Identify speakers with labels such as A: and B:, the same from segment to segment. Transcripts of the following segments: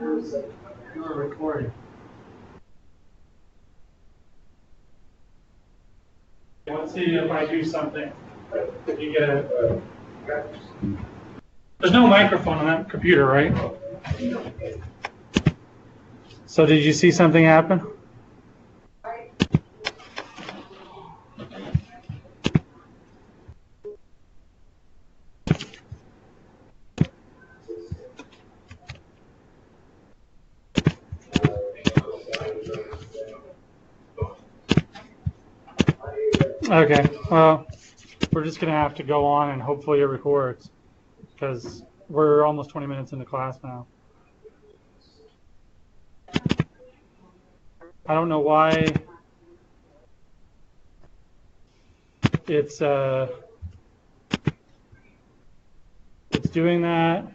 A: You were recording. Let's see if I do something. If you get it. There's no microphone on that computer, right? So did you see something happen? Okay, well, we're just going to have to go on and hopefully it records because we're almost 20 minutes into class now. I don't know why it's doing that.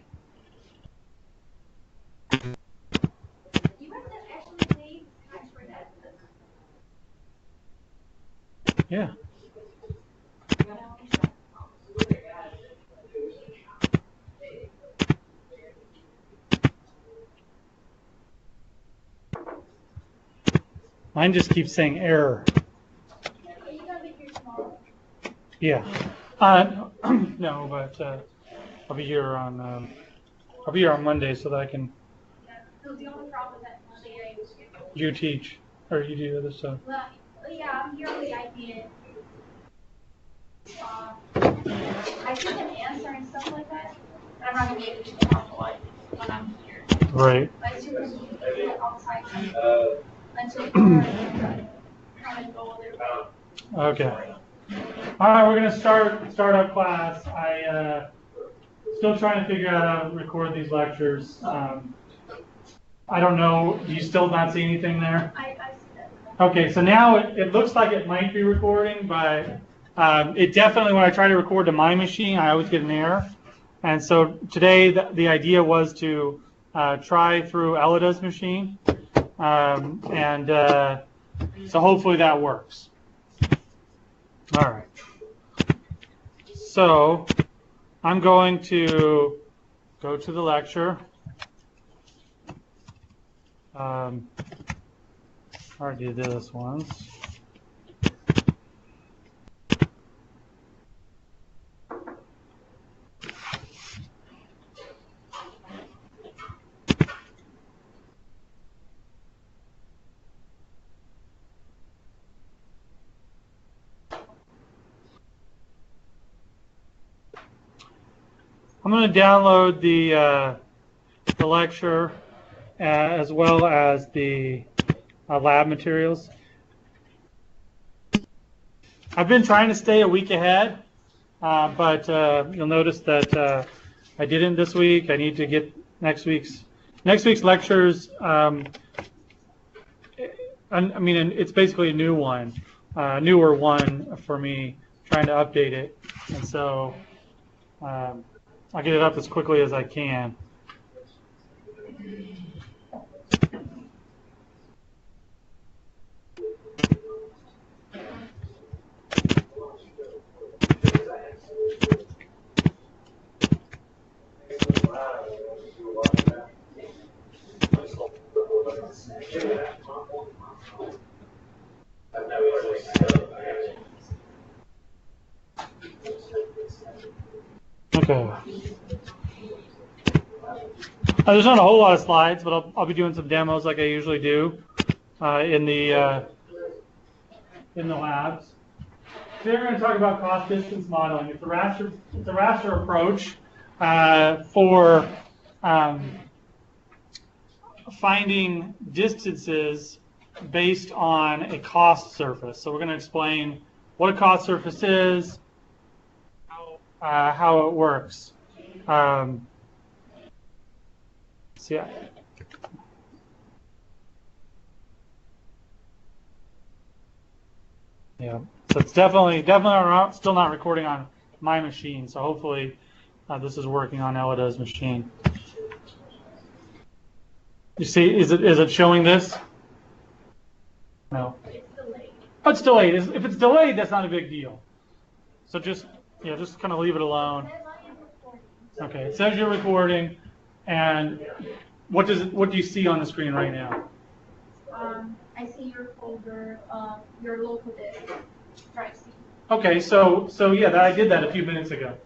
A: Yeah. Mine just keeps saying error. Yeah. No, but I'll be here on Monday so that I can. You teach or you do other stuff.
B: Well, yeah, I'm here on the IPN. I think an answer and stuff like that, but I'm not gonna be able to talk like when I'm here.
A: Right.
B: Like to outside until kind of go there.
A: Okay. All right, we're gonna start up class. I still trying to figure out how to record these lectures. I don't know. Do you still not see anything there?
B: I see that.
A: Okay, so now it looks like it might be recording, but it definitely, when I try to record to my machine, I always get an error. And so today, the idea was to try through Elida's machine. So hopefully that works. All right. So I'm going to go to the lecture. I already did this once. I'm going to download the lecture as well as the lab materials. I've been trying to stay a week ahead, but you'll notice that I didn't this week. I need to get next week's lectures. I mean, it's basically a new one, newer one for me, trying to update it, and so I'll get it up as quickly as I can. Okay. There's not a whole lot of slides, but I'll be doing some demos like I usually do in the labs. Today we're going to talk about cost distance modeling. It's a raster approach for finding distances based on a cost surface. So we're going to explain what a cost surface is, how it works. So yeah. Yeah. So it's definitely still not recording on my machine. So hopefully this is working on Elida's machine. You see, is it showing this? No.
B: It's delayed.
A: Oh, it's delayed. If it's delayed, that's not a big deal. So just kind of leave it alone. Okay, it says you're recording, and what do you see on the screen right now?
B: I see your folder, your local disk. Right.
A: Okay, so yeah, I did that a few minutes ago.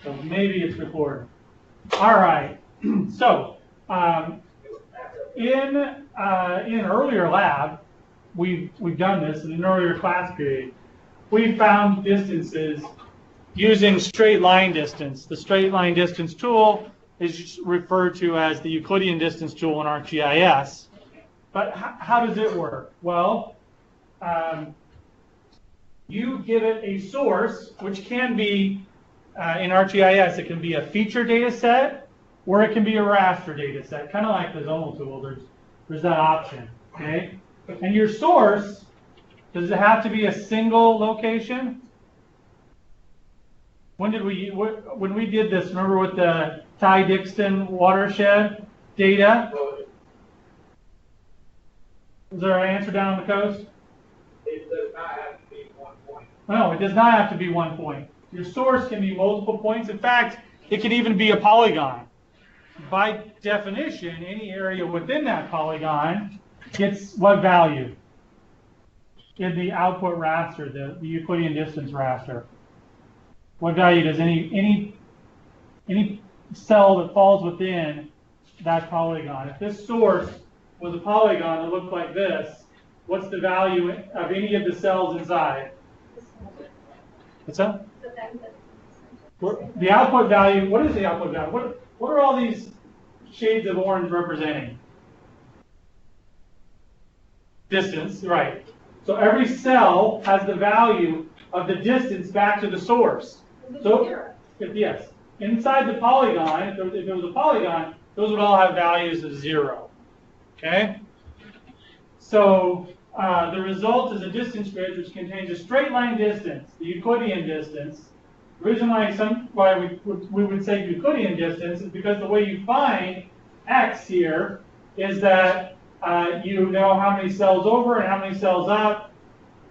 A: So maybe it's recorded. All right. So in an earlier lab, we've done this in an earlier class period. We found distances using straight line distance. The straight line distance tool is referred to as the Euclidean distance tool in ArcGIS. But how does it work? Well, you give it a source, which can be, in ArcGIS, it can be a feature data set, or it can be a raster data set, kind of like the zonal tool. There's that option, okay? And your source, does it have to be a single location? When we did this, remember with the Ty-Dixon watershed data? Is there an answer down on the coast?
C: It does not have to be 1 point.
A: No, it does not have to be 1 point. Your source can be multiple points. In fact, it can even be a polygon. By definition, any area within that polygon gets what value? In the output raster, the Euclidean distance raster. What value does any cell that falls within that polygon? If this source was a polygon that looked like this, what's the value of any of the cells inside? What's that? The output value, what is the output value? What are all these shades of orange representing? Distance, right. So every cell has the value of the distance back to the source. So, yes, inside the polygon, if there was a polygon, those would all have values of 0. Okay? So the result is a distance grid which contains a straight line distance, the Euclidean distance. The reason why we would say Euclidean distance is because the way you find x here is that you know how many cells over and how many cells up,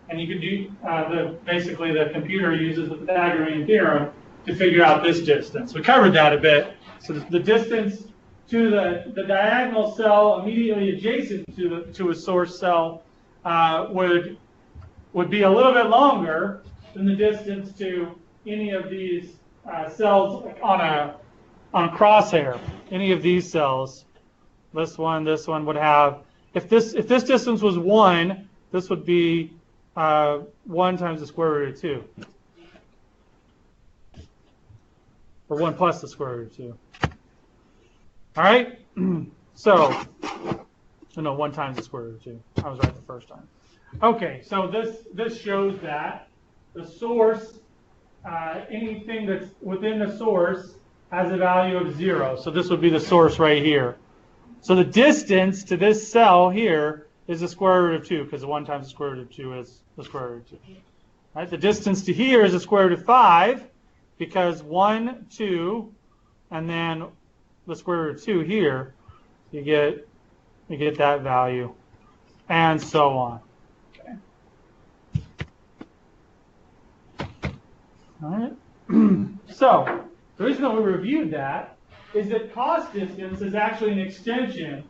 A: and you can do basically the computer uses the Pythagorean theorem to figure out this distance. We covered that a bit. So the distance to the diagonal cell immediately adjacent to a source cell would be a little bit longer than the distance to any of these cells on a crosshair. Any of these cells, this one would have. If this distance was 1, this would be 1 times the square root of 2, or 1 plus the square root of 2. All right, so no, 1 times the square root of 2. I was right the first time. Okay, so this shows that the source, anything that's within the source has a value of 0. So this would be the source right here. So the distance to this cell here is the square root of 2, because 1 times the square root of 2 is the square root of 2. All right, the distance to here is the square root of 5, because 1, 2, and then the square root of 2 here, you get that value, and so on. Okay. All right. So the reason that we reviewed that is that cost distance is actually an extension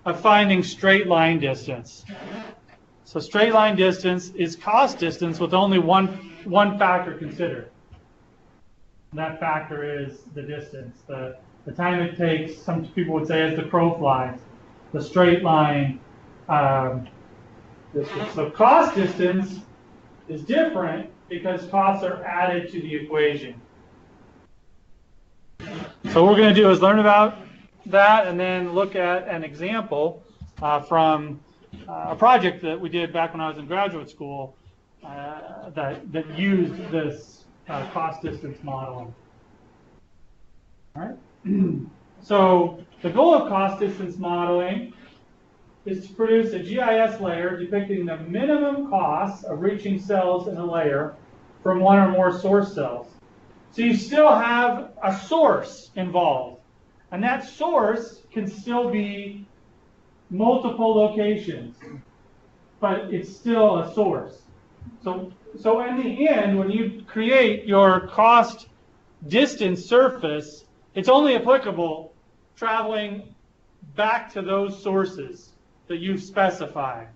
A: of finding straight line distance. So straight line distance is cost distance with only one factor considered. And that factor is the distance, the time it takes. Some people would say as the crow flies, the straight line distance. So cost distance is different because costs are added to the equation. So what we're going to do is learn about that and then look at an example from a project that we did back when I was in graduate school that used this cost distance modeling. All right. So the goal of cost distance modeling is to produce a GIS layer depicting the minimum costs of reaching cells in a layer from one or more source cells. So you still have a source involved, and that source can still be multiple locations, but it's still a source. So in the end, when you create your cost distance surface, it's only applicable traveling back to those sources that you've specified.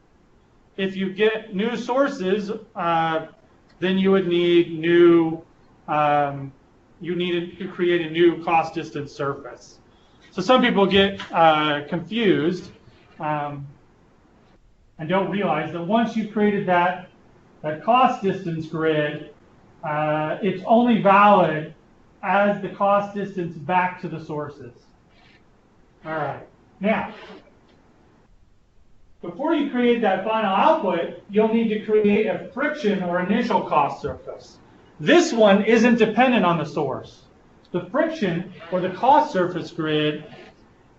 A: If you get new sources, then you would need new, you needed to create a new cost distance surface. So some people get confused and don't realize that once you've created that cost distance grid, it's only valid as the cost distance back to the sources. All right. Now, before you create that final output, you'll need to create a friction or initial cost surface. This one isn't dependent on the source. The friction or the cost surface grid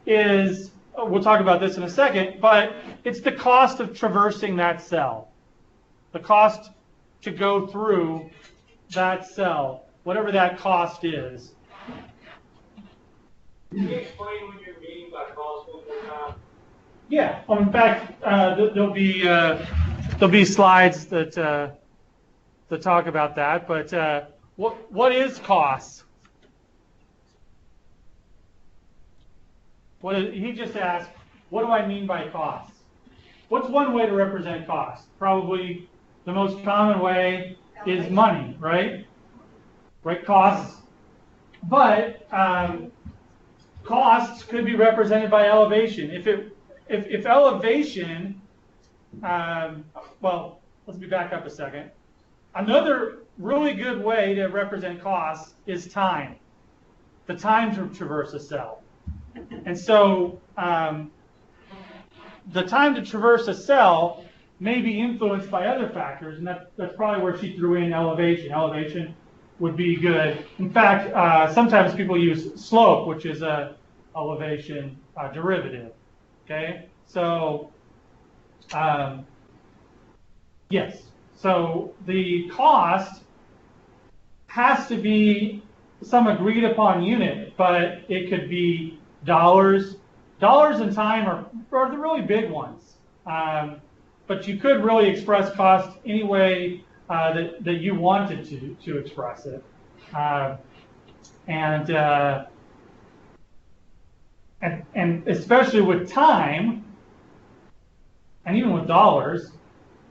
A: is, we'll talk about this in a second, but it's the cost of traversing that cell. The cost to go through that cell, whatever that cost is.
C: Can you explain what you mean by cost one more time?
A: Yeah. In fact, there'll be slides that talk about that. But what is cost? He just asked, what do I mean by cost? What's one way to represent cost? Probably the most common way is money, right? Right, costs. But costs could be represented by elevation. If elevation, well, let me back up a second. Another really good way to represent costs is time. The time to traverse a cell. And so the time to traverse a cell may be influenced by other factors, and that's probably where she threw in elevation. Elevation would be good. In fact, sometimes people use slope, which is a elevation derivative. Okay, so yes, so the cost has to be some agreed upon unit, but it could be dollars. Dollars and time are the really big ones. But you could really express cost any way that you wanted to express it. And especially with time, and even with dollars,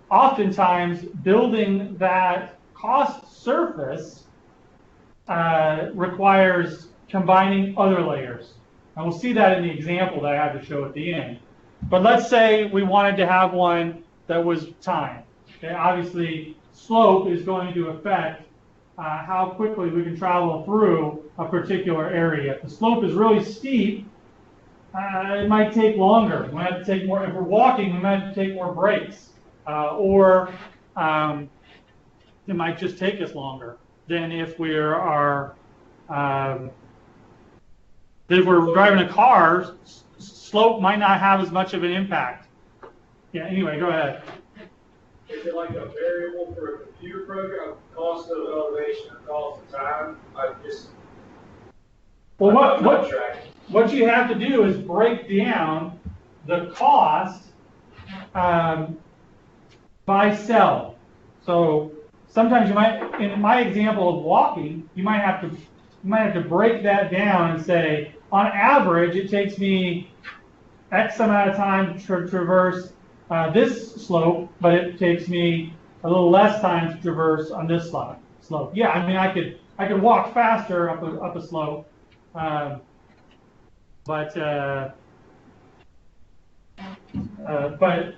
A: oftentimes building that cost surface requires combining other layers. And we'll see that in the example that I have to show at the end. But let's say we wanted to have one that was time. Okay, obviously, slope is going to affect how quickly we can travel through a particular area. If the slope is really steep, it might take longer. We might have to take more. If we're walking, we might have to take more breaks, or it might just take us longer than if we are if we're driving a car. Slope might not have as much of an impact. Yeah. Anyway, go ahead.
C: Is it like a variable for a computer program, cost of elevation or cost of time?
A: Well, what you have to do is break down the cost by cell. So sometimes you might, in my example of walking, you might have to break that down and say, on average, it takes me X amount of time to traverse this slope, but it takes me a little less time to traverse on this slope. Yeah, I mean, I could walk faster up a slope, but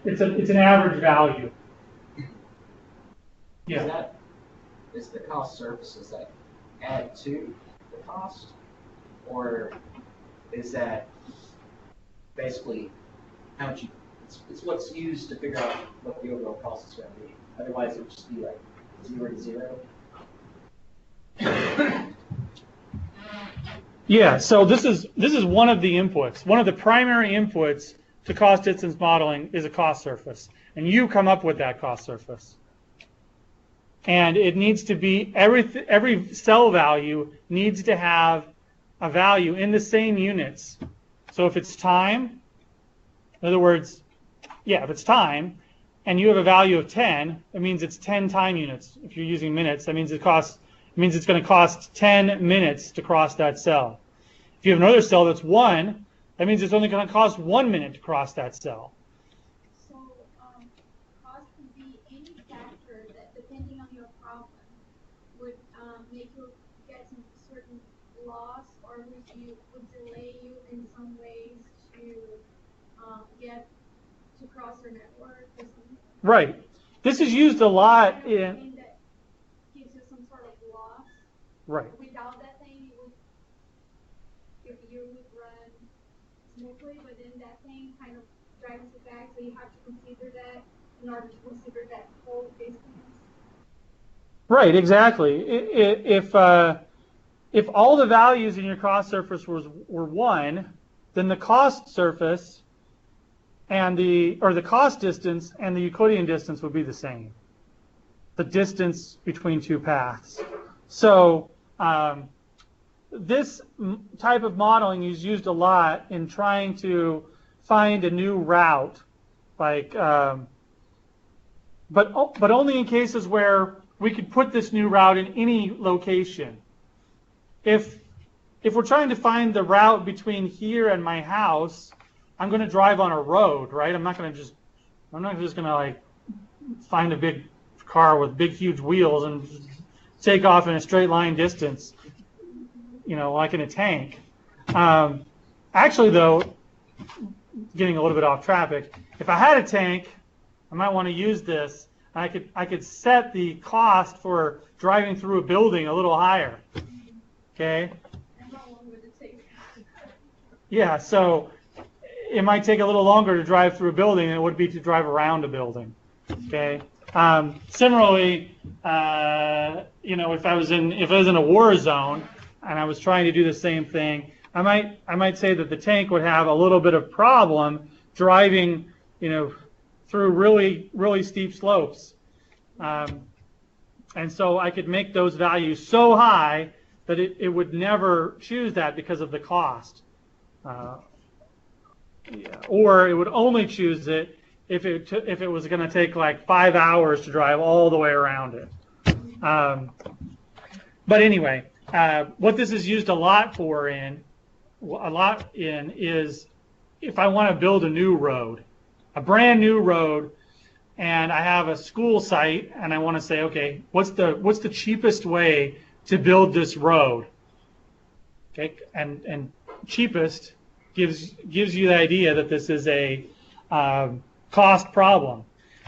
A: it's an average value. Yeah.
D: Is the cost surfaces that add to the cost, or is that basically how much it's what's used to figure out what the overall cost is going to be? Otherwise, it would just be like 0 to 0.
A: Yeah. So this is one of the inputs. One of the primary inputs to cost distance modeling is a cost surface, and you come up with that cost surface. And it needs to be every cell value needs to have a value in the same units. So if it's time, in other words, yeah, if it's time, and you have a value of 10, it means it's 10 time units. If you're using minutes, that means it's going to cost 10 minutes to cross that cell. If you have another cell that's 1, That means it's only going to cost 1 minute to cross that cell.
B: So, cost could be any factor that, depending on your problem, would make you get some certain loss, or would delay you in some ways to get to cross your network or something.
A: Right. This is used a lot in.
B: Thing that gives you some sort of loss.
A: Right.
B: Without that thing, you would run smoothly, but then that thing kind of drives you back, so you have to consider that in order to consider that whole distance.
A: Right, exactly. If all the values in your cost surface were 1, then the cost surface and the cost distance and the Euclidean distance would be the same. The distance between two paths. So this type of modeling is used a lot in trying to find a new route, like, but only in cases where we could put this new route in any location. If we're trying to find the route between here and my house, I'm going to drive on a road, right? I'm not just going to like find a big car with big huge wheels and take off in a straight line distance, like in a tank. Actually, though, getting a little bit off topic, if I had a tank, I might want to use this. I could set the cost for driving through a building a little higher. Okay.
B: And how long would it take?
A: Yeah, so it might take a little longer to drive through a building than it would be to drive around a building. Okay. Similarly, if I was in a war zone and I was trying to do the same thing, I might say that the tank would have a little bit of problem driving, through really, really steep slopes. And so I could make those values so high that it would never choose that because of the cost. Or it would only choose it if it was going to take like 5 hours to drive all the way around it. But anyway, what this is used a lot in is if I want to build a new road, a brand new road, and I have a school site, and I want to say, okay, what's the cheapest way to build this road? Okay, and cheapest gives you the idea that this is a cost problem.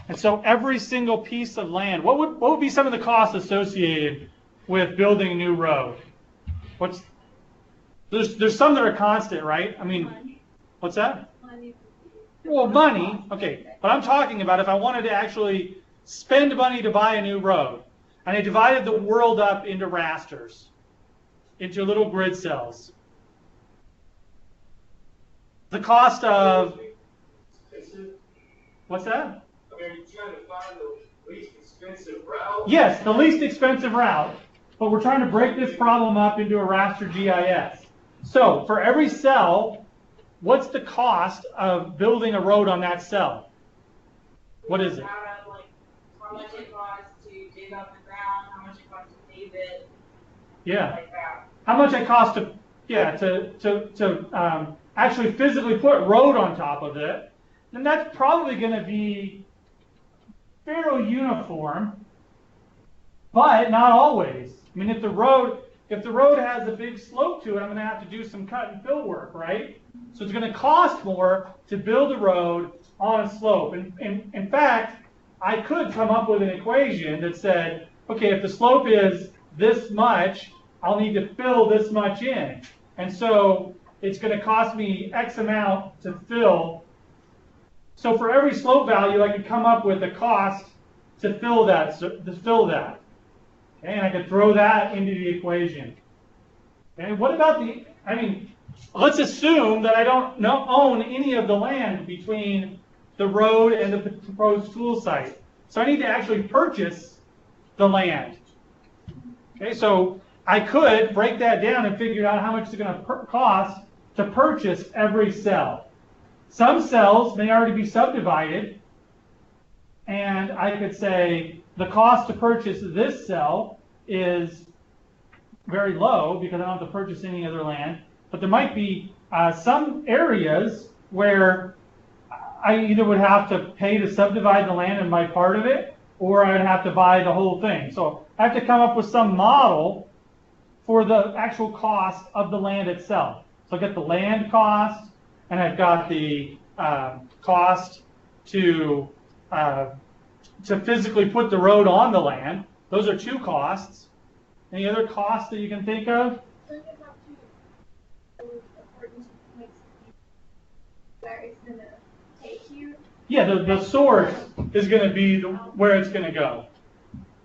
A: And so every single piece of land, what would be some of the costs associated with building a new road? There's some that are constant, right? I mean,
B: Money.
A: What's that?
B: Money.
A: Well, money, okay, but I'm talking about if I wanted to actually spend money to buy a new road, and I divided the world up into rasters, into little grid cells. The cost of, what's that?
C: I mean, you're trying to find the least expensive route.
A: Yes, the least expensive route, but we're trying to break this problem up into a raster GIS. So for every cell, what's the cost of building a road on that cell? What is it?
E: How much it costs to dig up the ground, how much it costs to pave it,
A: Yeah.
E: like that.
A: How much it costs to actually physically put road on top of it, then that's probably going to be fairly uniform, but not always. I mean, if the road has a big slope to it, I'm going to have to do some cut and fill work, right? So it's going to cost more to build a road on a slope. And in fact, I could come up with an equation that said, okay, if the slope is this much, I'll need to fill this much in. And so it's going to cost me X amount to fill. So for every slope value, I could come up with a cost to fill that. Okay, and I could throw that into the equation. Okay, what about let's assume that I don't own any of the land between the road and the proposed school site. So I need to actually purchase the land. Okay, so I could break that down and figure out how much it's going to cost to purchase every cell. Some cells may already be subdivided, and I could say the cost to purchase this cell is very low because I don't have to purchase any other land. But there might be some areas where I either would have to pay to subdivide the land and buy part of it, or I'd have to buy the whole thing. So I have to come up with some model for the actual cost of the land itself. So I get the land cost, and I've got the cost to physically put the road on the land. Those are two costs. Any other costs that you can think of?
B: Don't you have to according to points where it's gonna take you?
A: Yeah, the source is going to be where it's going to go.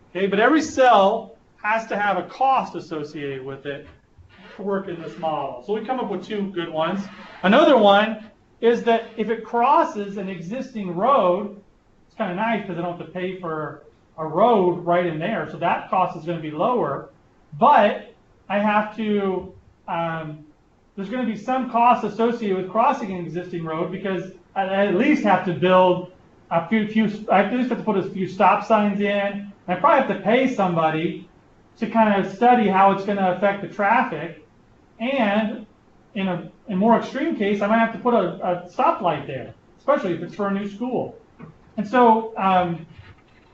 A: Okay, but every cell has to have a cost associated with it to work in this model. So we come up with two good ones. Another one is that if it crosses an existing road, it's kind of nice because I don't have to pay for a road right in there. So that cost is going to be lower. But I have to, there's going to be some cost associated with crossing an existing road because I at least have to build a few I at least have to put a few stop signs in. And I probably have to pay somebody to kind of study how it's going to affect the traffic. And in a more extreme case, I might have to put a stoplight there, especially if it's for a new school. And so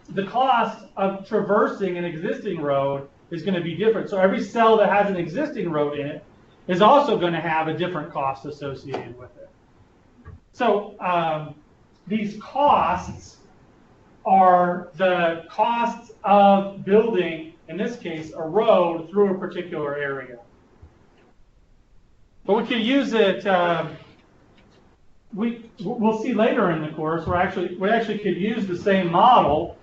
A: the cost of traversing an existing road is going to be different. So every cell that has an existing road in it is also going to have a different cost associated with it. So these costs are the costs of building, in this case, a road through a particular area. But we could use it, we'll see later in the course, we actually could use the same model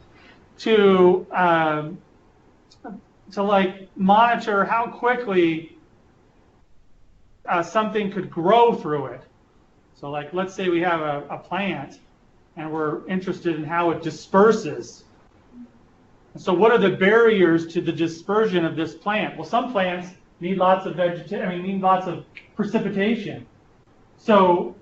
A: to like monitor how quickly something could grow through it. So like, let's say we have a plant and we're interested in how it disperses. So what are the barriers to the dispersion of this plant? Well, some plants need lots of need lots of precipitation. So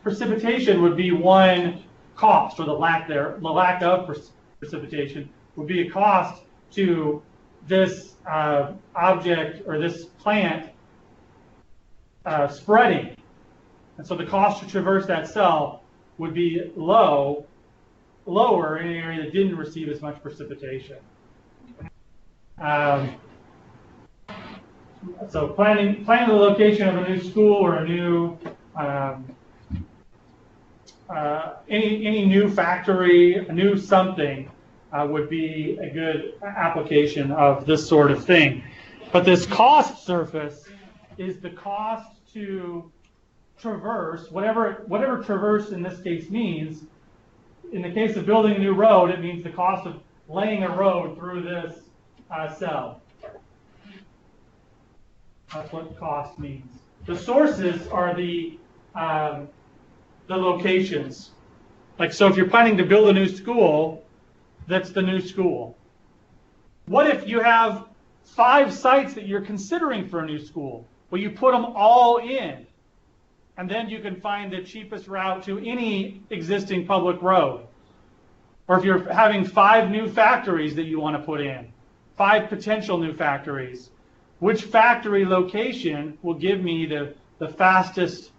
A: precipitation would be one cost, or the lack of precipitation would be a cost to this object or this plant spreading. And so the cost to traverse that cell would be lower in an area that didn't receive as much precipitation. So planning the location of a new school or a new any new factory, a new something would be a good application of this sort of thing. But this cost surface is the cost to traverse, whatever traverse in this case means. In the case of building a new road, it means the cost of laying a road through this cell. That's what cost means. The sources are the locations. Like, so if you're planning to build a new school, that's the new school. What if you have 5 sites that you're considering for a new school? Well, you put them all in, and then you can find the cheapest route to any existing public road. Or if you're having 5 new factories that you want to put in, 5 potential new factories, which factory location will give me the fastest,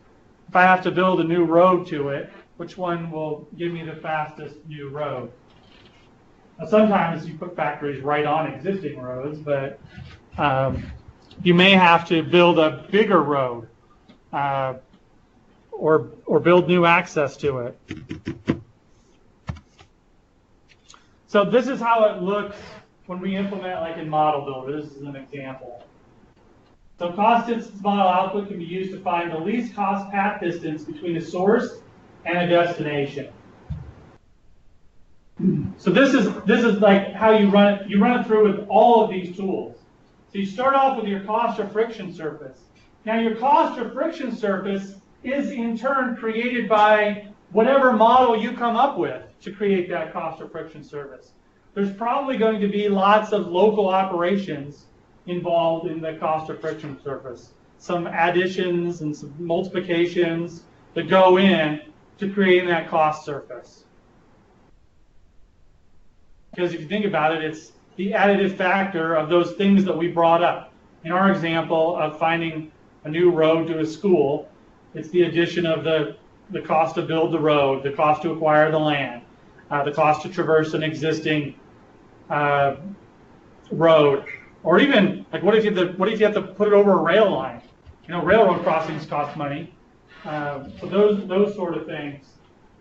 A: if I have to build a new road to it, which one will give me the fastest new road? Now, sometimes you put factories right on existing roads, but you may have to build a bigger road or build new access to it. So this is how it looks when we implement like in Model Builder. This is an example. So cost distance model output can be used to find the least cost path distance between a source and a destination. So this is like how you run it. You run it through with all of these tools. So you start off with your cost or friction surface. Now your cost or friction surface is in turn created by whatever model you come up with to create that cost or friction surface. There's probably going to be lots of local operations involved in the cost or friction surface. Some additions and some multiplications that go in to creating that cost surface. Because if you think about it, it's the additive factor of those things that we brought up. in our example of finding a new road to a school, it's the addition of the cost to build the road, the cost to acquire the land, the cost to traverse an existing road, or even like what if you have to put it over a rail line? You know, railroad crossings cost money. So those sort of things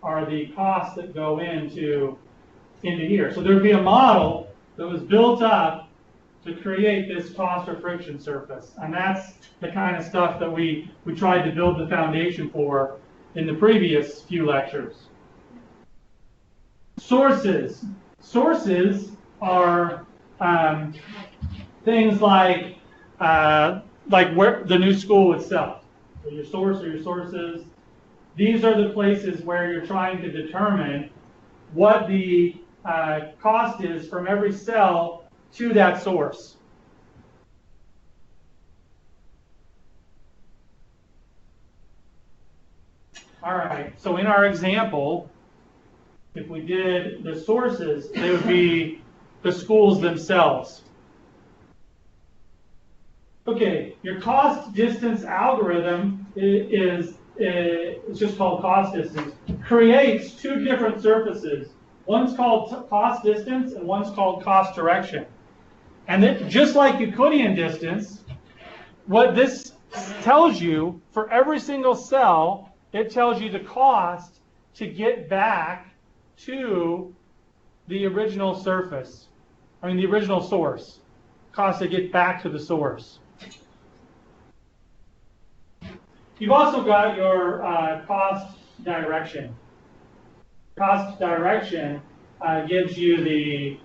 A: are the costs that go into here. So there would be a model that was built up to create this cost or friction surface, and that's the kind of stuff that we tried to build the foundation for in the previous few lectures. Sources are things like where the new school itself. So your source or your sources. These are the places where you're trying to determine what the cost is from every cell to that source. All right, so in our example, if we did the sources, they would be the schools themselves. Okay, your cost distance algorithm is just called cost distance, creates two different surfaces. One's called cost distance and one's called cost direction. And then, just like Euclidean distance, what this tells you, for every single cell, it tells you the cost to get back to the original surface. The original source. Cost to get back to the source. You've also got your cost direction. Cost direction gives you the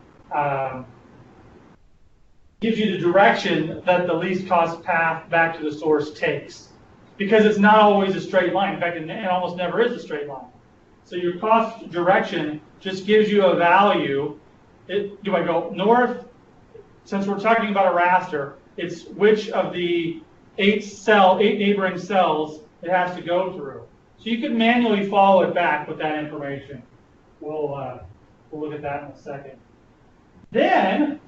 A: direction that the least cost path back to the source takes, because it's not always a straight line. In fact, it almost never is a straight line. So your cost direction just gives you a value. Do I go north? Since we're talking about a raster, it's which of the 8 neighboring cells it has to go through. So you can manually follow it back with that information. We'll look at that in a second. Then,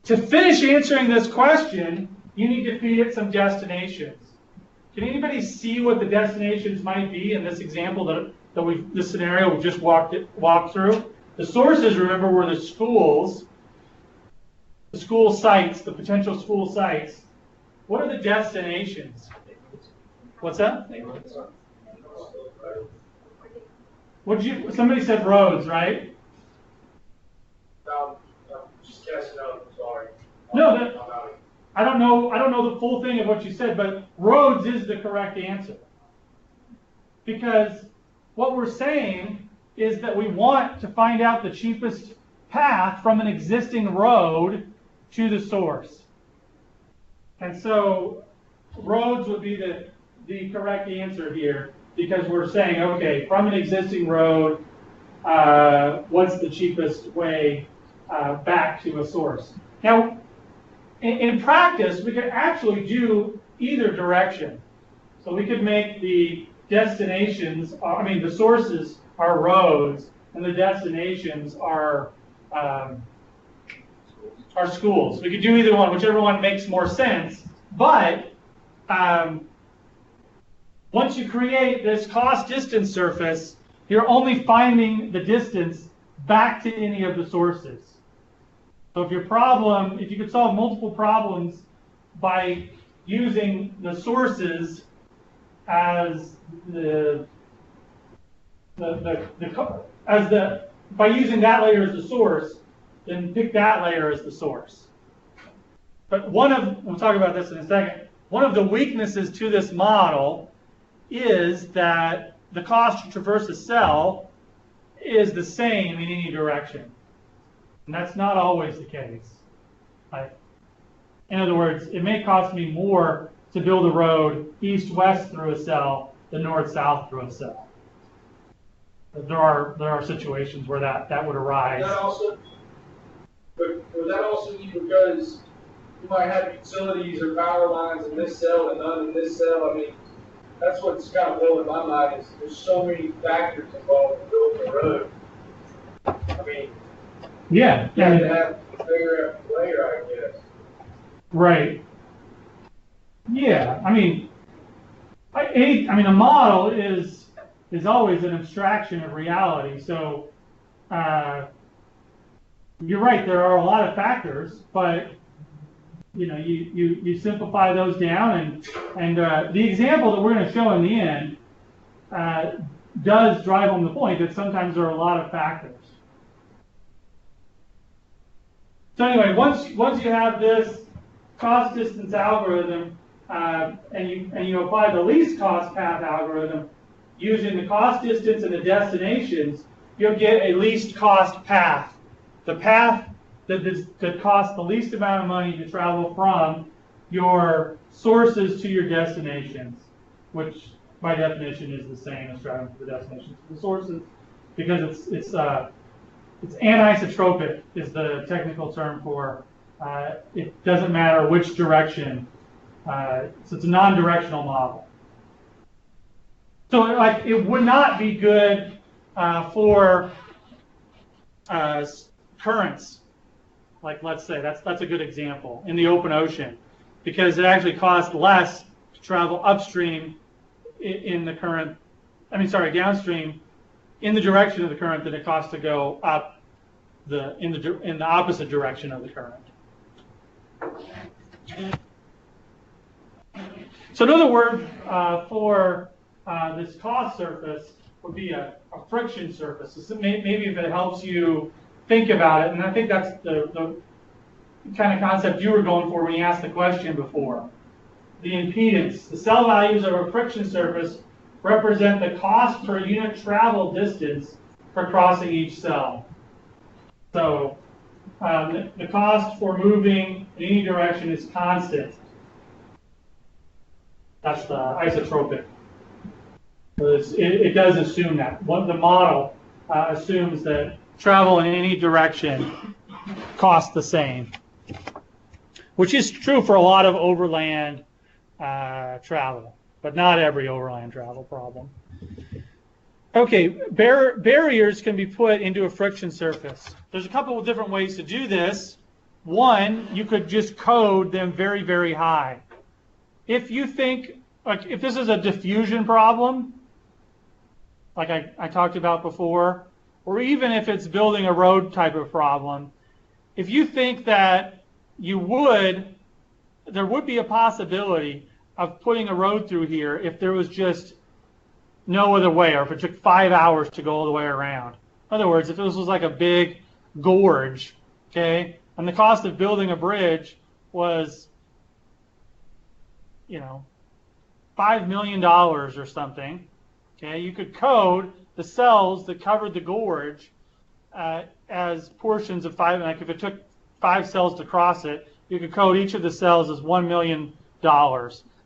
A: to finish answering this question, you need to feed it some destinations. Can anybody see what the destinations might be in this example this scenario we just walked through? The sources, remember, were the schools, the school sites, the potential school sites. What are the destinations? What's that? Somebody said roads, right?
C: Just catching up, sorry.
A: No, I don't know the full thing of what you said, but roads is the correct answer. Because what we're saying is that we want to find out the cheapest path from an existing road to the source. And so roads would be the correct answer here, because we're saying, okay, from an existing road, what's the cheapest way back to a source? Now, in practice, we could actually do either direction. So we could make the destinations, the sources are roads, and the destinations are schools. We could do either one, whichever one makes more sense. But once you create this cost distance surface, you're only finding the distance back to any of the sources. So if you could solve multiple problems by using the sources as by using that layer as the source, then pick that layer as the source. But we'll talk about this in a second, one of the weaknesses to this model is that the cost to traverse a cell is the same in any direction. And that's not always the case. In other words, it may cost me more to build a road east-west through a cell than north-south through a cell. But there are situations where that would arise.
C: Would that also be because you might have utilities or power lines in this cell and none in this cell? That's what's kind of blowing my mind is there's so many factors involved in building a road.
A: Yeah.
C: You have to have figure out layer, I guess.
A: Right. Yeah. I mean, a model is always an abstraction of reality. So you're right. There are a lot of factors, but you simplify those down, and the example that we're going to show in the end does drive home the point that sometimes there are a lot of factors. So anyway, once you have this cost distance algorithm, and you apply the least cost path algorithm using the cost distance and the destinations, you'll get a least cost path. The path that costs the least amount of money to travel from your sources to your destinations, which by definition is the same as traveling to the destinations to the sources, because it's anisotropic is the technical term for it doesn't matter which direction. So it's a non-directional model. So it would not be good for currents. Like let's say that's a good example in the open ocean, because it actually costs less to travel upstream in the current. Downstream in the direction of the current than it costs to go up in the opposite direction of the current. So another word for this cost surface would be a friction surface. So maybe if it helps you think about it, and I think that's the kind of concept you were going for when you asked the question before. The impedance, the cell values of a friction surface represent the cost per unit travel distance for crossing each cell. So the cost for moving in any direction is constant. That's the isotropic. It does assume that. The model assumes that travel in any direction costs the same, which is true for a lot of overland travel, but not every overland travel problem. Okay, barriers can be put into a friction surface. There's a couple of different ways to do this. One, you could just code them very, very high. If you think, like if this is a diffusion problem, like I talked about before, or even if it's building a road type of problem, if you think that there would be a possibility of putting a road through here if there was just no other way, or if it took 5 hours to go all the way around. In other words, if this was like a big gorge, okay, and the cost of building a bridge was, $5 million or something, okay, you could code the cells that covered the gorge as portions of 5, like if it took 5 cells to cross it, you could code each of the cells as $1 million.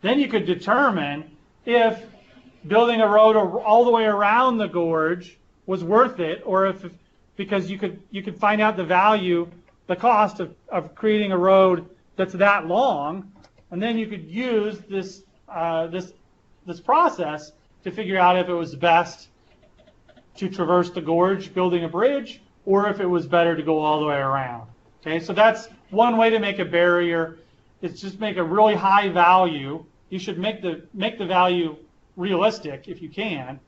A: Then you could determine if building a road all the way around the gorge was worth it, or because you could find out the cost of creating a road that's that long, and then you could use this process to figure out if it was best to traverse the gorge building a bridge, or if it was better to go all the way around. Okay, so that's one way to make a barrier. Is just make a really high value. You should make the value realistic if you can,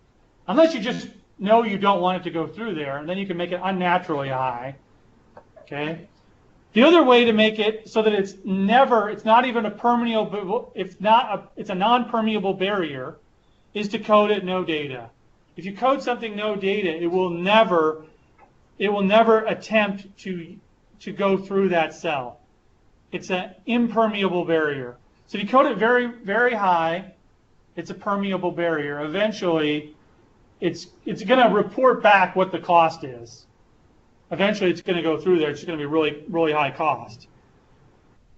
A: unless you just know you don't want it to go through there, and then you can make it unnaturally high. Okay. The other way to make it so that it's not even a permeable, it's a non-permeable barrier, is to code it no data. If you code something no data, it will never attempt to go through that cell. It's an impermeable barrier. So if you code it very, very high, it's a permeable barrier. Eventually, it's going to report back what the cost is. Eventually, it's going to go through there. It's going to be really, really high cost.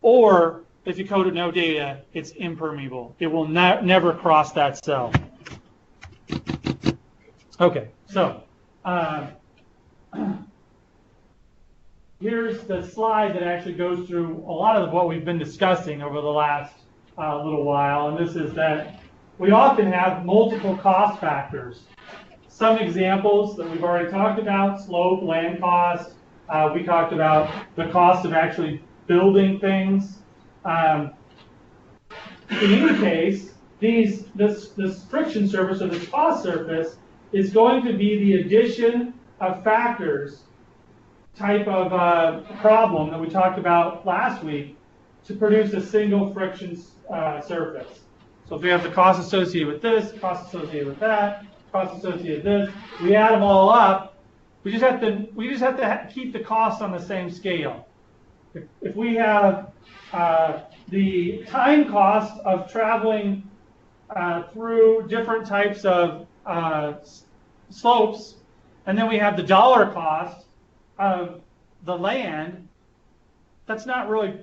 A: Or if you code it no data, it's impermeable. It will never cross that cell. Okay, so here's the slide that actually goes through a lot of what we've been discussing over the last little while, and this is that we often have multiple cost factors. Some examples that we've already talked about: slope, land cost. We talked about the cost of actually building things. In any case, this friction surface or this cost surface is going to be the addition of factors type of problem that we talked about last week to produce a single friction surface. So if we have the cost associated with this, cost associated with that, cost associated with this, we add them all up. We just have to keep the costs on the same scale. If we have the time cost of traveling through different types of slopes, and then we have the dollar cost of the land, that's not really,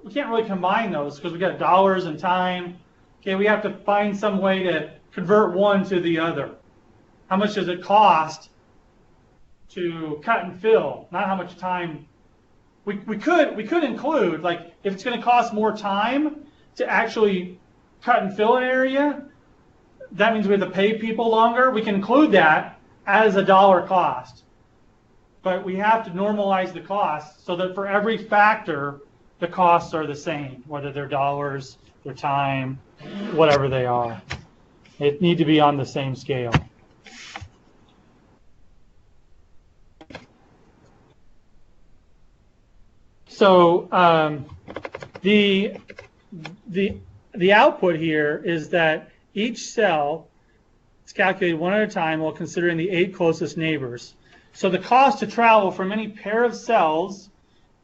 A: we can't really combine those because we got dollars and time. Okay, we have to find some way to convert one to the other. How much does it cost to cut and fill? Not how much time. We could include, like, if it's going to cost more time to actually cut and fill an area, that means we have to pay people longer. We can include that as a dollar cost. But we have to normalize the costs so that for every factor, the costs are the same, whether they're dollars, their time, whatever they are. They need to be on the same scale. So the output here is that each cell is calculated one at a time while considering the 8 closest neighbors. So the cost to travel from any pair of cells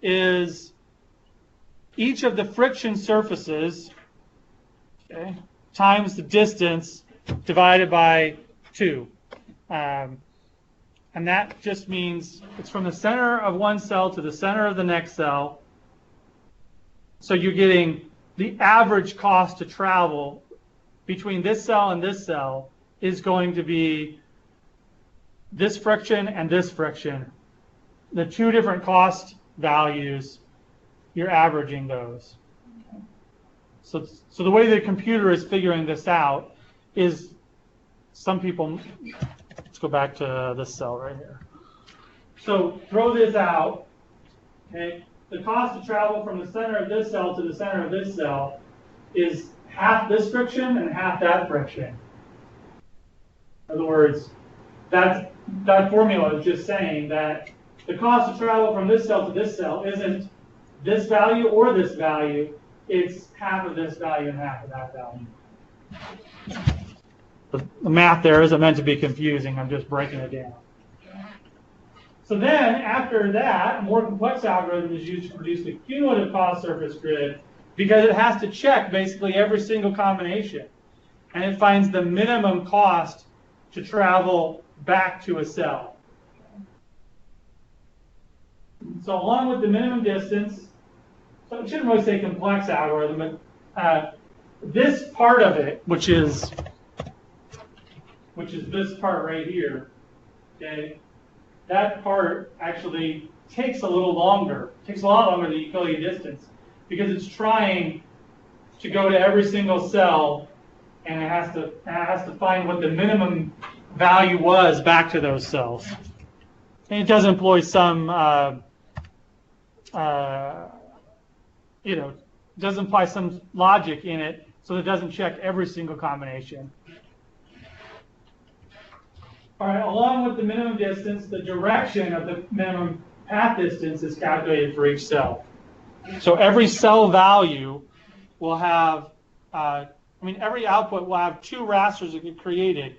A: is each of the friction surfaces, okay, times the distance divided by 2. And that just means it's from the center of one cell to the center of the next cell. So you're getting the average cost to travel between this cell and this cell is going to be this friction and this friction. The 2 different cost values, you're averaging those. So the way the computer is figuring this out is some people, let's go back to this cell right here. So throw this out, okay? The cost to travel from the center of this cell to the center of this cell is half this friction and half that friction. In other words, that formula is just saying that the cost to travel from this cell to this cell isn't this value or this value, it's half of this value and half of that value. The math there isn't meant to be confusing, I'm just breaking it down. So then, after that, a more complex algorithm is used to produce the cumulative cost surface grid because it has to check basically every single combination. And it finds the minimum cost to travel back to a cell. So along with the minimum distance, so it shouldn't really say complex algorithm, but this part of it, which is this part right here, okay, that part actually takes a little longer, takes a lot longer than utility distance, because it's trying to go to every single cell, and it has to find what the minimum value was back to those cells. And it does employ some, does imply some logic in it, so it doesn't check every single combination. All right, along with the minimum distance, the direction of the minimum path distance is calculated for each cell. So every cell value will have, every output will have 2 rasters that get created,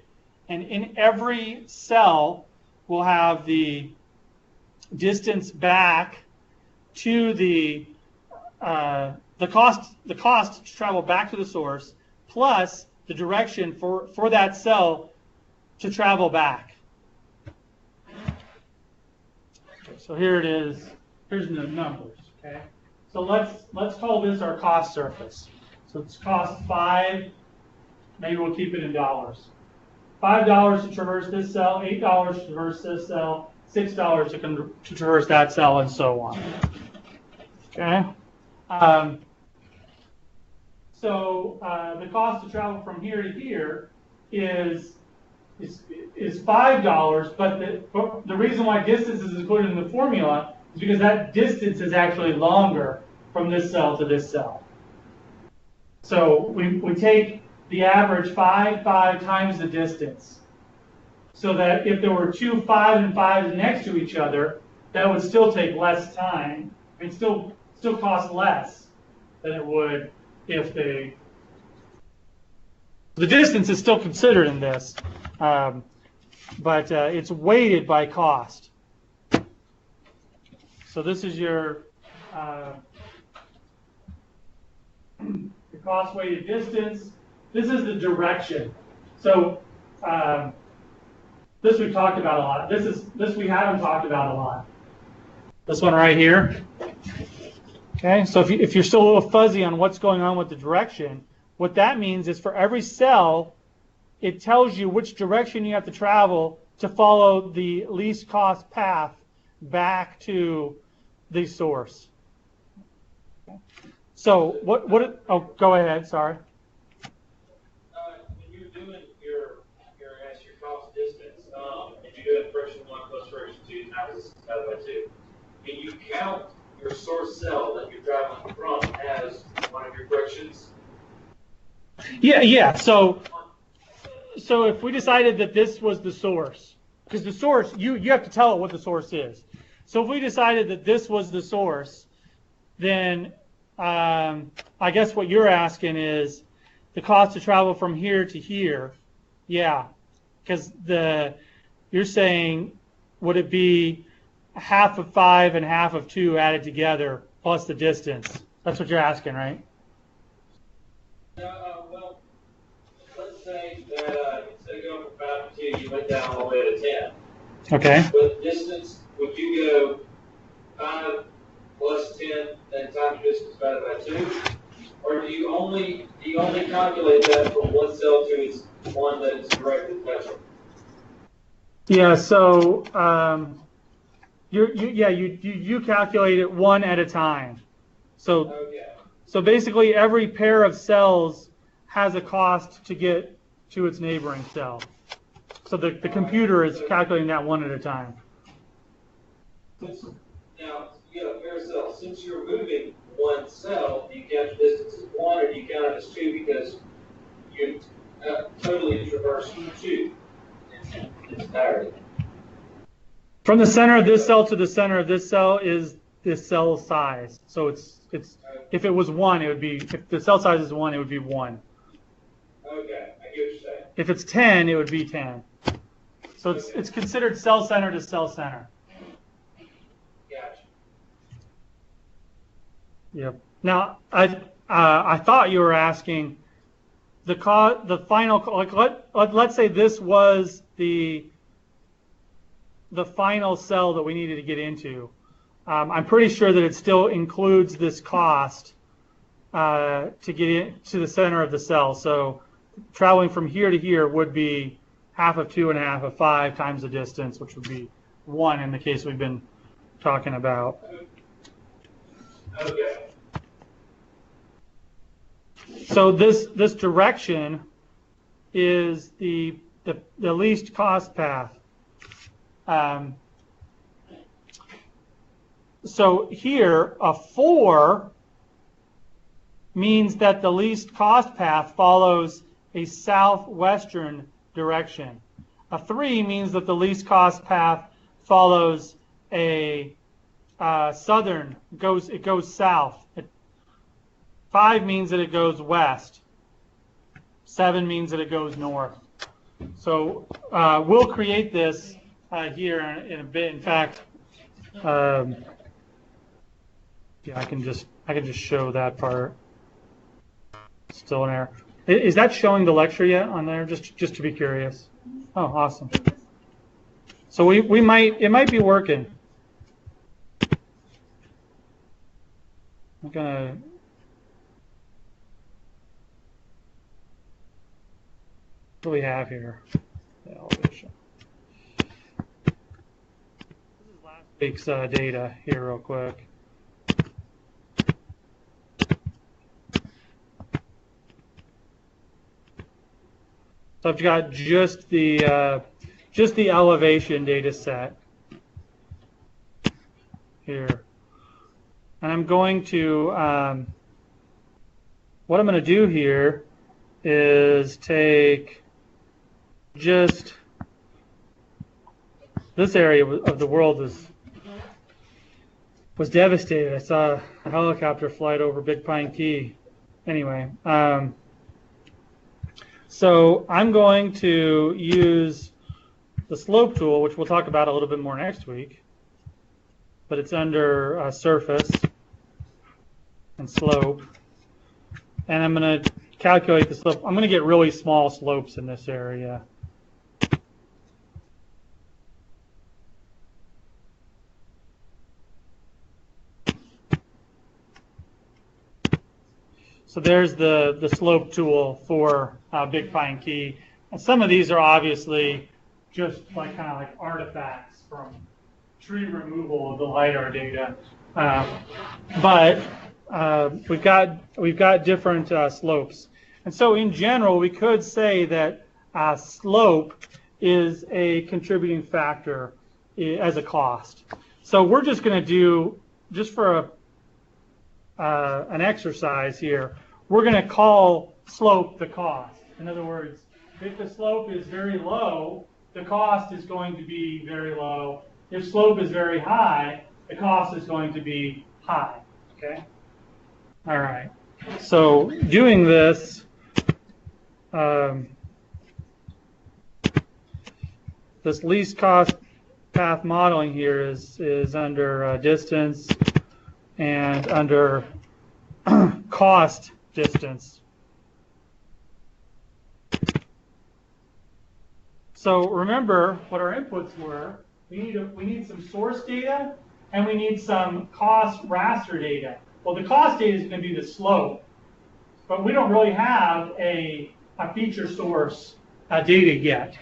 A: and in every cell will have the distance back to the cost to travel back to the source, plus the direction for that cell to travel back. Okay, so here it is. Here's the numbers. Okay. So let's call this our cost surface. So it's cost 5. Maybe we'll keep it in dollars. $5 to traverse this cell, $8 to traverse this cell, $6 to traverse that cell, and so on. Okay. So the cost to travel from here to here is $5, but the reason why distance is included in the formula is because that distance is actually longer from this cell to this cell. So we take the average 5 times the distance. So that if there were two 5 and 5s next to each other, that would still take less time. It still cost less than it would if the distance is still considered in this, but it's weighted by cost. So this is your cost weighted distance. This is the direction. So this we've talked about a lot. This we haven't talked about a lot. This one right here. Okay, so if you're still a little fuzzy on what's going on with the direction, what that means is for every cell, it tells you which direction you have to travel to follow the least cost path back to the source. So oh, go ahead, sorry.
F: When you're doing your cost distance, and you're doing friction 1 plus friction 2 times divided by 2, can you count your source cell that you're traveling from as one of your frictions?
A: Yeah. So if we decided that this was the source, because the source, you have to tell it what the source is. So if we decided that this was the source, then I guess what you're asking is the cost to travel from here to here. Yeah, because you're saying, would it be half of 5 and half of 2 added together plus the distance? That's what you're asking, right?
F: Well, let's say that instead of going from 5 to 2, you went down all the way to 10.
A: Okay.
F: With distance, would you go 5 plus 10, then times distance divided by 2? Or do you only calculate that from one cell to its one that is directly touching?
A: Yeah. So you calculate it one at a time. So
F: Okay.
A: So basically, every pair of cells has a cost to get to its neighboring cell. So the computer is calculating that one at a time.
F: Now, you have a pair of cells. Since you're moving one cell, do you count the distance as 1 or do you count it as 2 because you totally traverse 2 in its entirety?
A: From the center of this cell to the center of this cell is this cell size. So it's if it was 1, it would be, if the cell size is 1, it would be 1.
F: Okay, I get what you're saying.
A: If it's 10, it would be 10. So it's considered cell center to cell center.
F: Gotcha.
A: Yep. Now I thought you were asking the final, like let's say this was the final cell that we needed to get into. I'm pretty sure that it still includes this cost to get into the center of the cell. So traveling from here to here would be half of 2 and half of 5 times the distance, which would be 1 in the case we've been talking about.
F: Okay.
A: So this direction is the least cost path. So here, a 4 means that the least cost path follows a southwestern direction. A 3 means that the least cost path follows a southern, it goes south. 5 means that it goes west. 7 means that it goes north. So we'll create this here in a bit. In fact, yeah, I can just show that part. Still in there. Is that showing the lecture yet on there? Just to be curious. Oh, awesome. So it might be working. I'm gonna. What do we have here? The elevation. This is last week's data here, real quick. So I've got just the elevation data set here, and I'm going to what I'm going to do here is take just this area of the world was devastated. I saw a helicopter fly over Big Pine Key. Anyway, so I'm going to use the slope tool, which we'll talk about a little bit more next week, but it's under surface and slope. And I'm going to calculate the slope. I'm going to get really small slopes in this area. So there's the slope tool for Big Pine Key. And some of these are obviously just like kind of like artifacts from tree removal of the LiDAR data. But we've got different slopes. And so in general, we could say that slope is a contributing factor as a cost. So we're just going to do, just for an exercise here, we're going to call slope the cost. In other words, if the slope is very low, the cost is going to be very low. If slope is very high, the cost is going to be high. Okay? All right. So doing this, this least cost path modeling here is under distance and under cost distance. So remember what our inputs were. We need some source data and we need some cost raster data. Well, the cost data is going to be the slope, but we don't really have a feature source data yet.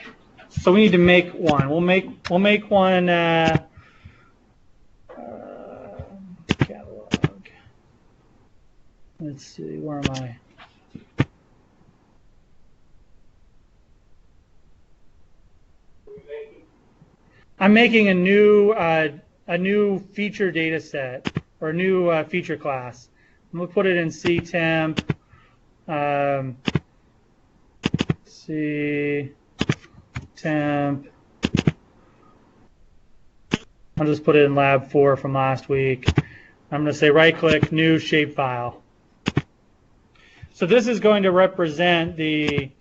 A: So we need to make one. We'll make one catalog. Let's see, where am I? I'm making a new feature data set or a new feature class. I'm gonna put it in CTemp. CTemp. I'll just put it in Lab 4 from last week. I'm going to say right-click, new shapefile. So this is going to represent the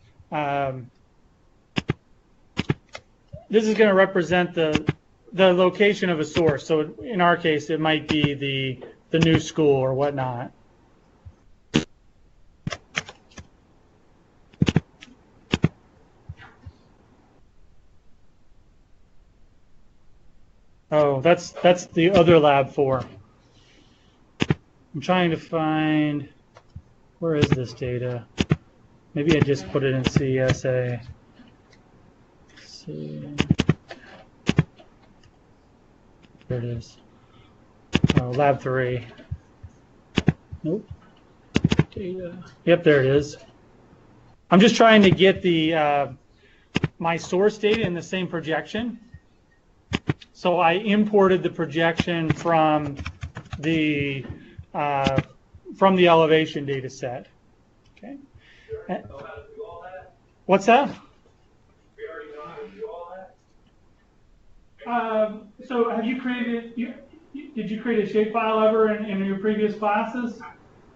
A: the location of a source. So in our case, it might be the new school or whatnot. Oh, that's the other Lab 4. I'm trying to find, where is this data? Maybe I just put it in CSA. See. There it is. Oh, Lab 3. Nope. Data. Yep, there it is. I'm just trying to get the my source data in the same projection. So I imported the projection from the elevation data set. Okay. What's that?
F: We already know how to do all that.
A: So have you created? Did you create a shapefile ever in your previous classes?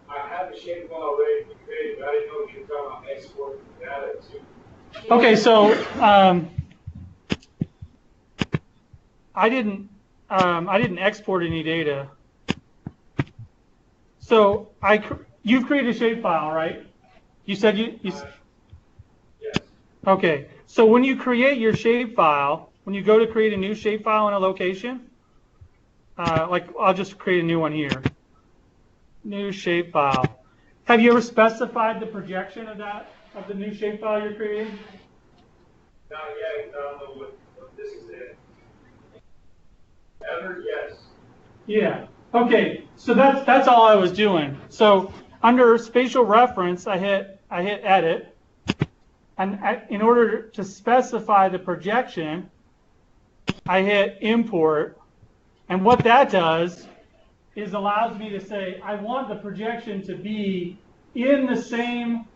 F: I have a shapefile ready to be created, but I didn't know if you were talking about exporting the data to.
A: Okay, so I didn't export any data. So you've created a shapefile, right? You said you
F: Yes.
A: Okay. So when you create your shapefile, when you go to create a new shapefile in a location, like I'll just create a new one here. New shapefile. Have you ever specified the projection of the new shapefile you're creating?
F: Not yet. I don't know what this is in. Ever? Yes.
A: Yeah. Okay. So that's all I was doing. So under spatial reference, I hit edit, and in order to specify the projection, I hit import, and what that does is allows me to say I want the projection to be in the same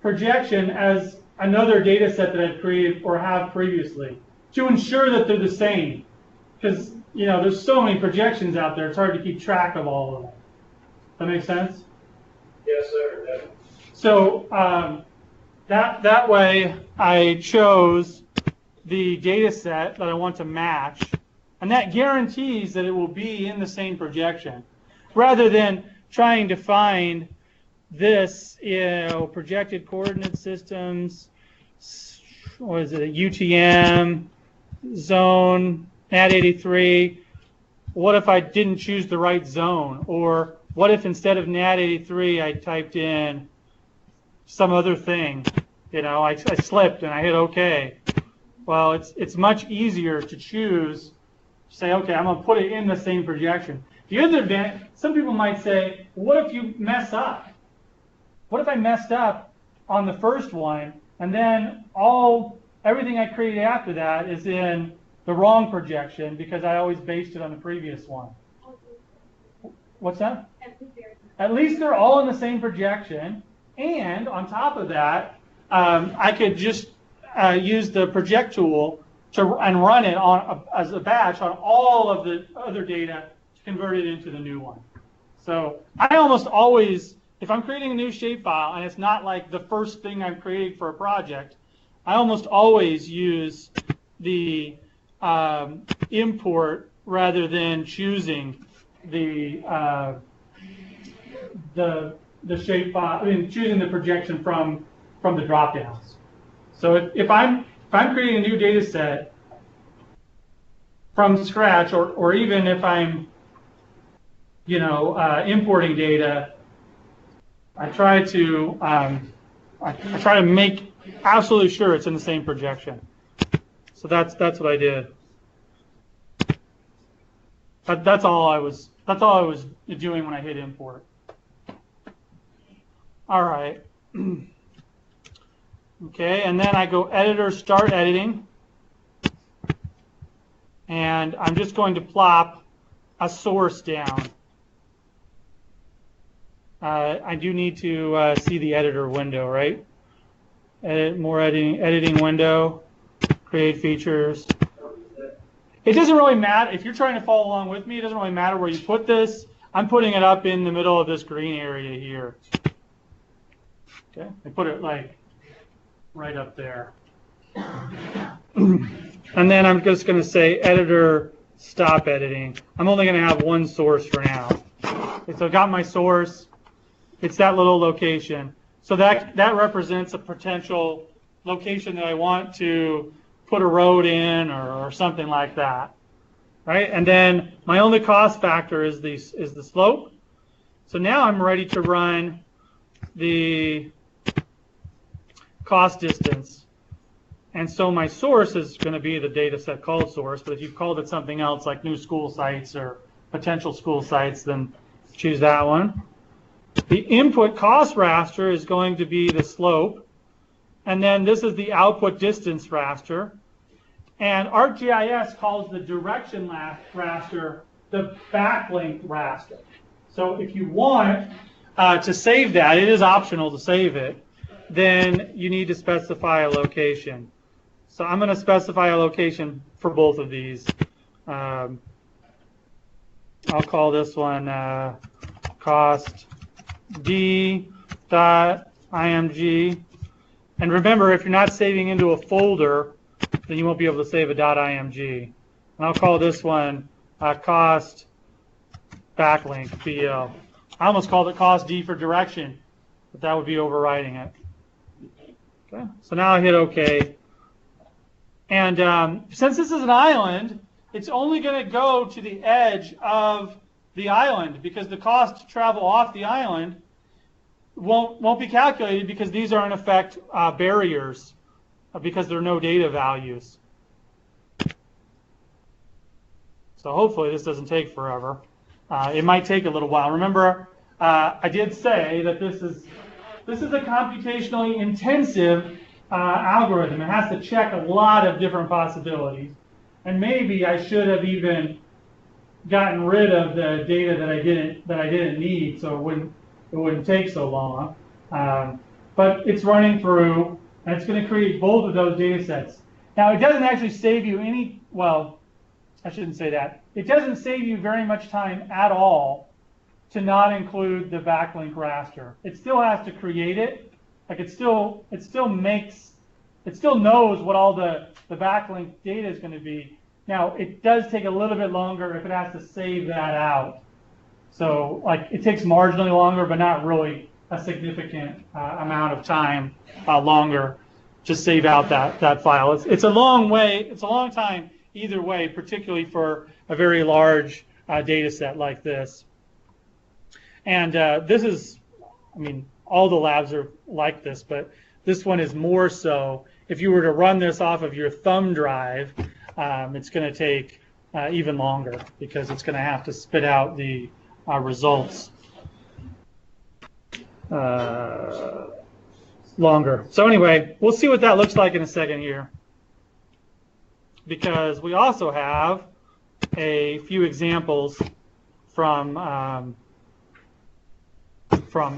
A: projection as another data set that I've created or have previously to ensure that they're the same. Because, you know, there's so many projections out there, it's hard to keep track of all of them. That make sense?
F: Yes, sir. Definitely.
A: So that way I chose the data set that I want to match, and that guarantees that it will be in the same projection, rather than trying to find this, you know, projected coordinate systems, what is it, a UTM, zone, NAD83. What if I didn't choose the right zone? Or what if instead of NAD83 I typed in some other thing? You know, I slipped and I hit OK. Well, it's much easier to choose, say, okay, I'm going to put it in the same projection. The other advantage, some people might say, what if you mess up? What if I messed up on the first one and then everything I created after that is in the wrong projection because I always based it on the previous one? What's that? At least they're all in the same projection, and on top of that, I could just use the project tool and run it as a batch on all of the other data to convert it into the new one. So I almost always, if I'm creating a new shapefile and it's not like the first thing I'm creating for a project, I almost always use the import rather than choosing the shapefile. I mean, choosing the projection from the drop-downs. So if I'm creating a new data set from scratch, or even if I'm, you know, importing data, I try to make absolutely sure it's in the same projection. So that's what I did. That's all I was doing when I hit import. All right. Okay, and then I go editor, start editing, and I'm just going to plop a source down. I do need to see the editor window, right? Edit, more editing window, create features. It doesn't really matter, if you're trying to follow along with me, it doesn't really matter where you put this. I'm putting it up in the middle of this green area here. Okay, I put it like right up there. And then I'm just going to say editor, stop editing. I'm only going to have one source for now. Okay, so I've got my source. It's that little location. So that represents a potential location that I want to put a road in or something like that, right? And then my only cost factor is the slope. So now I'm ready to run the cost distance. And so my source is going to be the data set called source, but if you've called it something else like new school sites or potential school sites, then choose that one. The input cost raster is going to be the slope, and then this is the output distance raster. And ArcGIS calls the direction raster the backlink raster. So if you want to save that, it is optional to save it, then you need to specify a location. So I'm going to specify a location for both of these. I'll call this one cost d.img. And remember, if you're not saving into a folder, then you won't be able to save a .img. And I'll call this one cost backlink BL. I almost called it cost D for direction, but that would be overriding it. Okay, so now I hit OK. And since this is an island, it's only going to go to the edge of the island, because the cost to travel off the island won't be calculated, because these are in effect barriers, because there are no data values. So hopefully this doesn't take forever. It might take a little while. Remember, I did say that this is a computationally intensive algorithm. It has to check a lot of different possibilities. And maybe I should have even gotten rid of the data that I didn't need, so it wouldn't take so long. But it's running through, and it's going to create both of those data sets. Now, it doesn't actually save you any, well, I shouldn't say that. It doesn't save you very much time at all to not include the backlink raster. It still has to create it. Like it still knows what all the backlink data is going to be. Now, it does take a little bit longer if it has to save that out. So, like, it takes marginally longer, but not really a significant amount of time longer to save out that file. It's a long way. It's a long time either way, particularly for a very large data set like this. And this is, I mean, all the labs are like this, but this one is more so. If you were to run this off of your thumb drive, it's going to take even longer because it's going to have to spit out the results longer. So anyway, we'll see what that looks like in a second here, because we also have a few examples from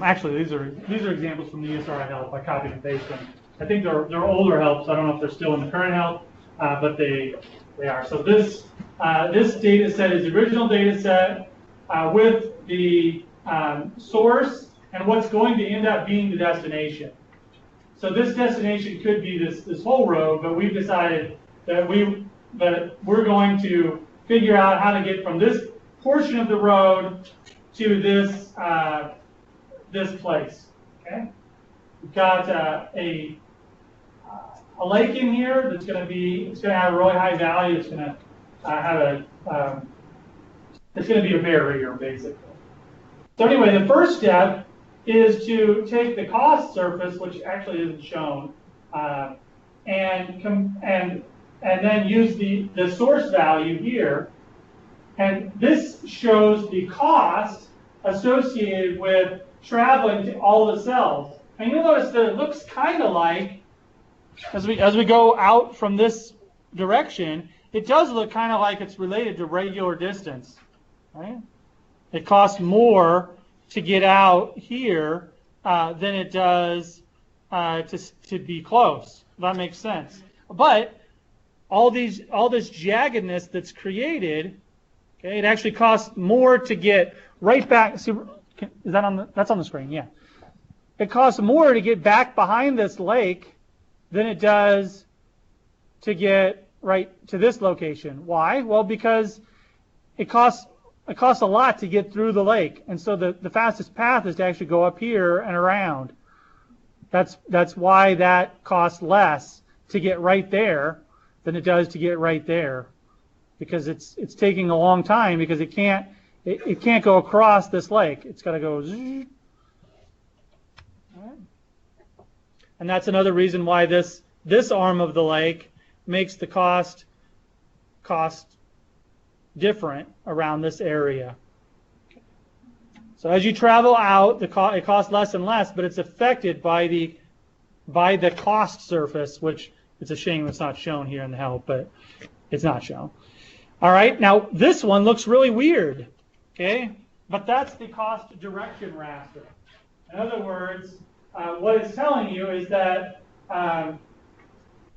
A: actually these are examples from the USRI help. I copied and pasted them. I think they're older helps. I don't know if they're still in the current help, but they are. So this data set is the original data set with the source and what's going to end up being the destination. So this destination could be this whole road, but we've decided that we're going to figure out how to get from this portion of the road to this this place. Okay, we've got a lake in here that's going to have a really high value. It's going to have it's going to be a barrier basically. So anyway, the first step is to take the cost surface, which actually isn't shown, and then use the source value here. And this shows the cost associated with traveling to all the cells. And you'll notice that it looks kind of like, as we go out from this direction, it does look kind of like it's related to regular distance, right? It costs more to get out here than it does to be close. That makes sense. But all this jaggedness that's created, okay, it actually costs more to get right back. See, is that that's on the screen? Yeah. It costs more to get back behind this lake than it does to get right to this location. Why? Well, because it costs a lot to get through the lake, and so the fastest path is to actually go up here and around. That's why that costs less to get right there than it does to get right there, because it's taking a long time because it can't go across this lake. It's got to go. And that's another reason why this arm of the lake makes the cost different around this area. So as you travel out, it costs less and less, but it's affected by the cost surface, which it's a shame it's not shown here in the help, but it's not shown. All right, now this one looks really weird, okay? But that's the cost direction raster. In other words, what it's telling you is that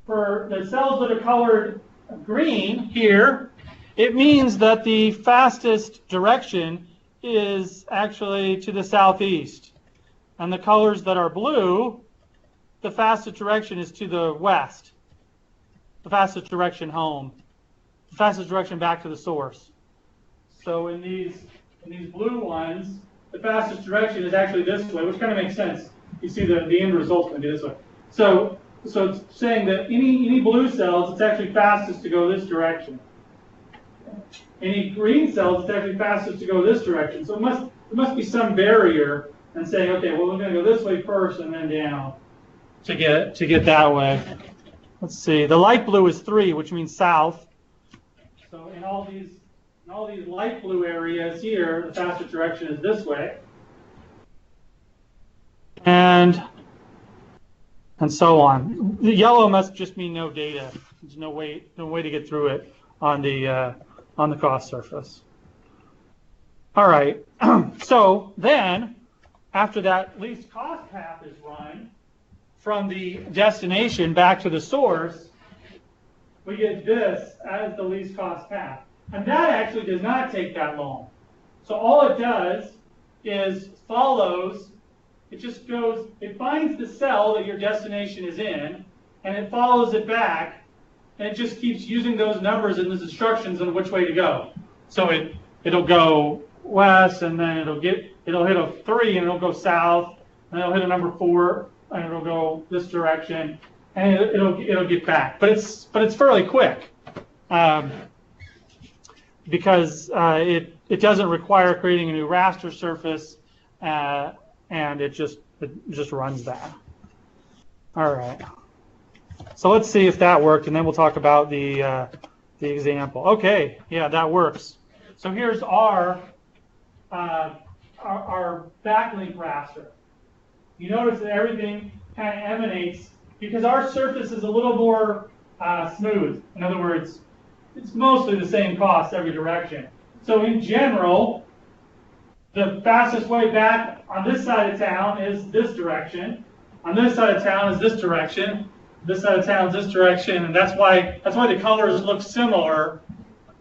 A: for the cells that are colored green here, it means that the fastest direction is actually to the southeast. And the colors that are blue, the fastest direction is to the west. The fastest direction home. The fastest direction back to the source. So in these blue ones, the fastest direction is actually this way, which kind of makes sense. You see the end result's going to be this way. So it's saying that any blue cells, it's actually fastest to go this direction. Any green cells, it's actually fastest to go this direction. So there must be some barrier and saying, okay, well, we're going to go this way first and then down to get that way. Let's see. The light blue is 3, which means south. So in all these light blue areas here, the fastest direction is this way. And so on. The yellow must just mean no data. There's no way to get through it on the cost surface. All right. So then, after that least cost path is run from the destination back to the source, we get this as the least cost path. And that actually does not take that long. So all it does is follows, it just goes, it finds the cell that your destination is in, and it follows it back, and it just keeps using those numbers and those instructions on which way to go. So it'll go west, and then it'll hit a 3, and it'll go south, and it'll hit a number 4, and it'll go this direction, and it'll get back. But it's fairly quick, because it doesn't require creating a new raster surface, and it just runs that. All right. So let's see if that worked, and then we'll talk about the example. Okay, yeah, that works. So here's our backlink raster. You notice that everything kind of emanates because our surface is a little more smooth. In other words, it's mostly the same cost every direction. So in general, the fastest way back on this side of town is this direction. On this side of town is this direction. This side of town is this direction, and that's why the colors look similar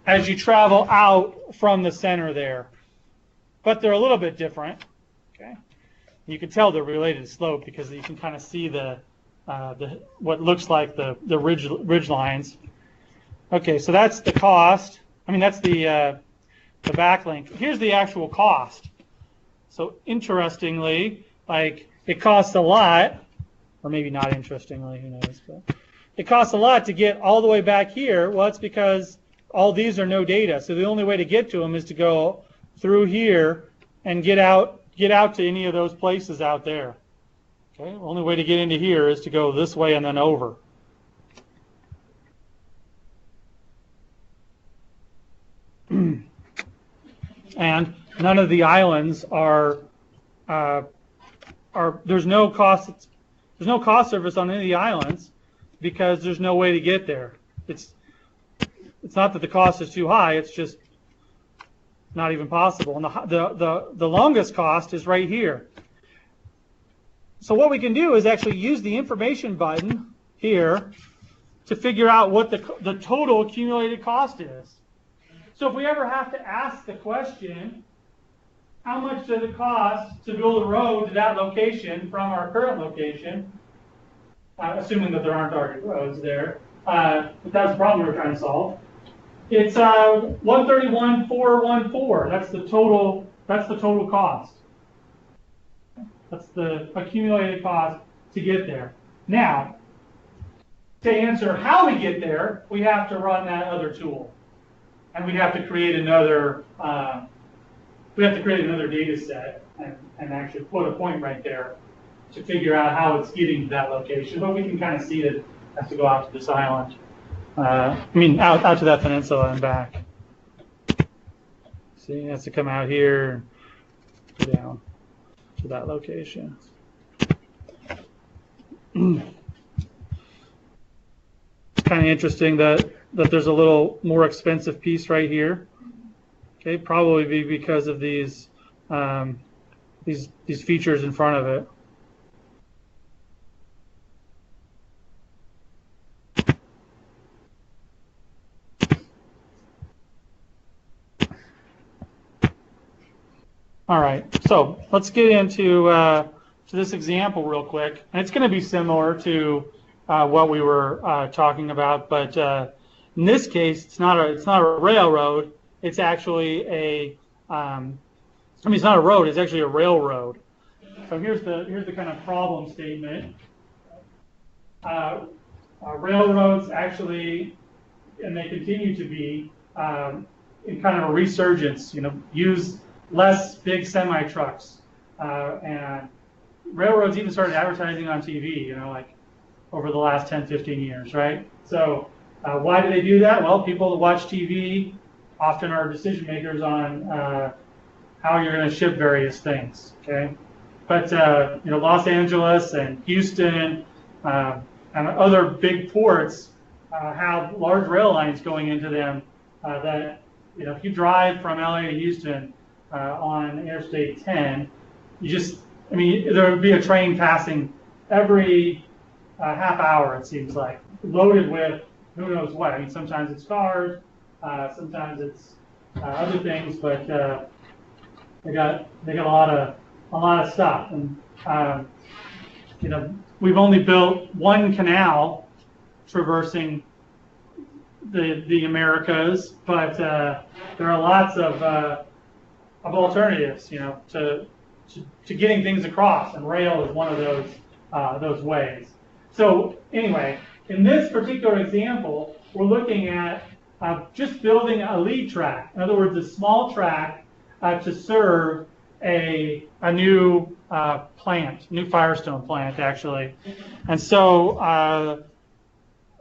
A: as you travel out from the center there. But they're a little bit different. Okay, you can tell they're related to slope because you can kind of see the what looks like the ridge lines. Okay, so that's the cost. I mean, that's the backlink. Here's the actual cost. So interestingly, like it costs a lot, or maybe not interestingly, who knows, but it costs a lot to get all the way back here. Well, it's because all these are no data. So the only way to get to them is to go through here and get out to any of those places out there. Okay, the only way to get into here is to go this way and then over. And none of the islands are there's no cost surface on any of the islands because there's no way to get there. It's not that the cost is too high, it's just not even possible. And the longest cost is right here. So what we can do is actually use the information button here to figure out what the total accumulated cost is. So if we ever have to ask the question, how much does it cost to build a road to that location from our current location, assuming that there aren't already roads there, but that's the problem we're trying to solve. It's 131,414. That's the total cost. That's the accumulated cost to get there. Now, to answer how we get there, we have to run that other tool. And we'd have to create another data set and actually put a point right there to figure out how it's getting to that location. But we can kind of see that it has to go out to this island. Out to that peninsula and back. See, it has to come out here and go down to that location. It's kind of interesting that there's a little more expensive piece right here. Okay, probably because of these features in front of it. All right, so let's get into to this example real quick, and it's going to be similar to what we were talking about, but in this case, it's not a railroad. It's actually it's not a road. It's actually a railroad. So here's the kind of problem statement. Railroads actually, and they continue to be in kind of a resurgence. Use less big semi trucks, and railroads even started advertising on TV. Like over the last 10, 15 years, right? So why do they do that? Well, people that watch TV often are decision makers on how you're going to ship various things. Okay, but Los Angeles and Houston and other big ports have large rail lines going into them. That if you drive from LA to Houston on Interstate 10, I mean, there would be a train passing every half hour, it seems like, loaded with who knows what. I mean, sometimes it's cars, sometimes it's other things, but they got a lot of stuff. And you know, we've only built one canal traversing the Americas, but there are lots of alternatives, you know, to getting things across, and rail is one of those ways. So anyway, in this particular example, we're looking at just building a lead track. In other words, a small track to serve a new plant, new Firestone plant, actually. And so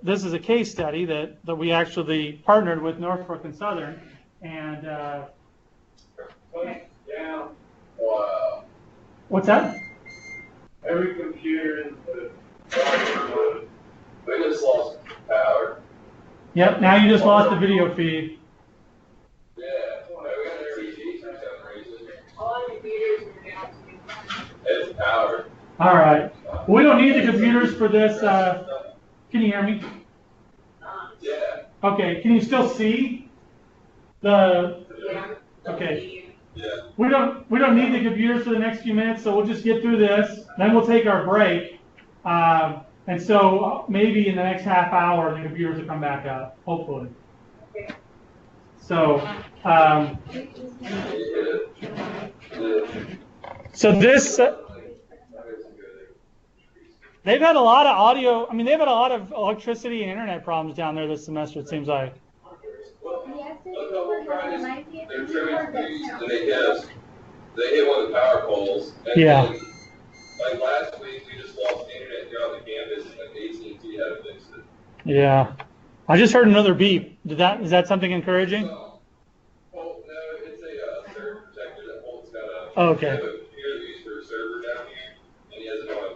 A: this is a case study that we actually partnered with Norfolk and Southern, and
C: Yeah. Wow.
A: what's that?
C: Every computer in the we just lost power.
A: Yep, now you just lost the video feed.
C: Yeah, we got a TV for some reason.
E: All the computers are down to.
C: It's power.
A: All right. We don't need the computers for this. Can you hear me?
C: Yeah.
A: Okay. Can you still see the?
E: Yeah.
A: Okay.
C: Yeah.
A: We don't need the computers for the next few minutes, so we'll just get through this. Then we'll take our break. And so maybe in the next half hour, the computers will come back up, hopefully. So, so this, they've had a lot of audio, I mean, they've had a lot of electricity and internet problems down there this semester, it seems like.
C: They're trimming trees and they hit one of the power poles. And
A: Yeah.
C: then, like last week, we just lost internet throughout the campus, and AT&T had to fix it.
A: Yeah. I just heard another beep. Is that something encouraging?
C: So, well, no, it's a surge protector that holds got a.
A: Oh, okay.
C: We have a computer that we use for a server down here, and he has it on a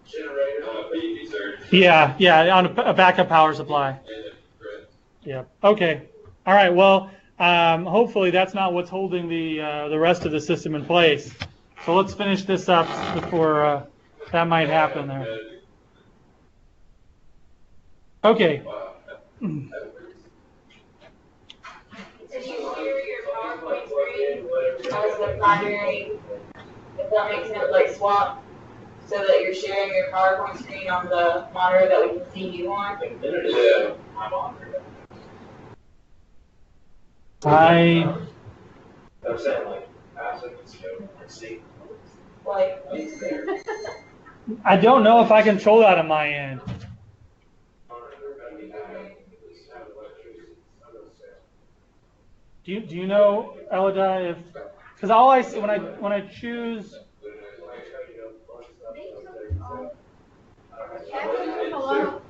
C: generator on a PV surge.
A: Yeah, on a backup power supply.
C: And it's great.
A: Yeah. Okay. All right. Well, hopefully that's not what's holding the rest of the system in place. So let's finish this up before that might happen there. Okay.
E: Did you share your PowerPoint screen as the primary, if that makes sense, like swap, so that you're sharing your PowerPoint screen on the monitor that we can see you on?
C: Yeah.
F: I'm saying like, passive, see.
E: Like,
A: I don't know if I control that on my end. Do you know, Elodie, if, because all I see when I choose,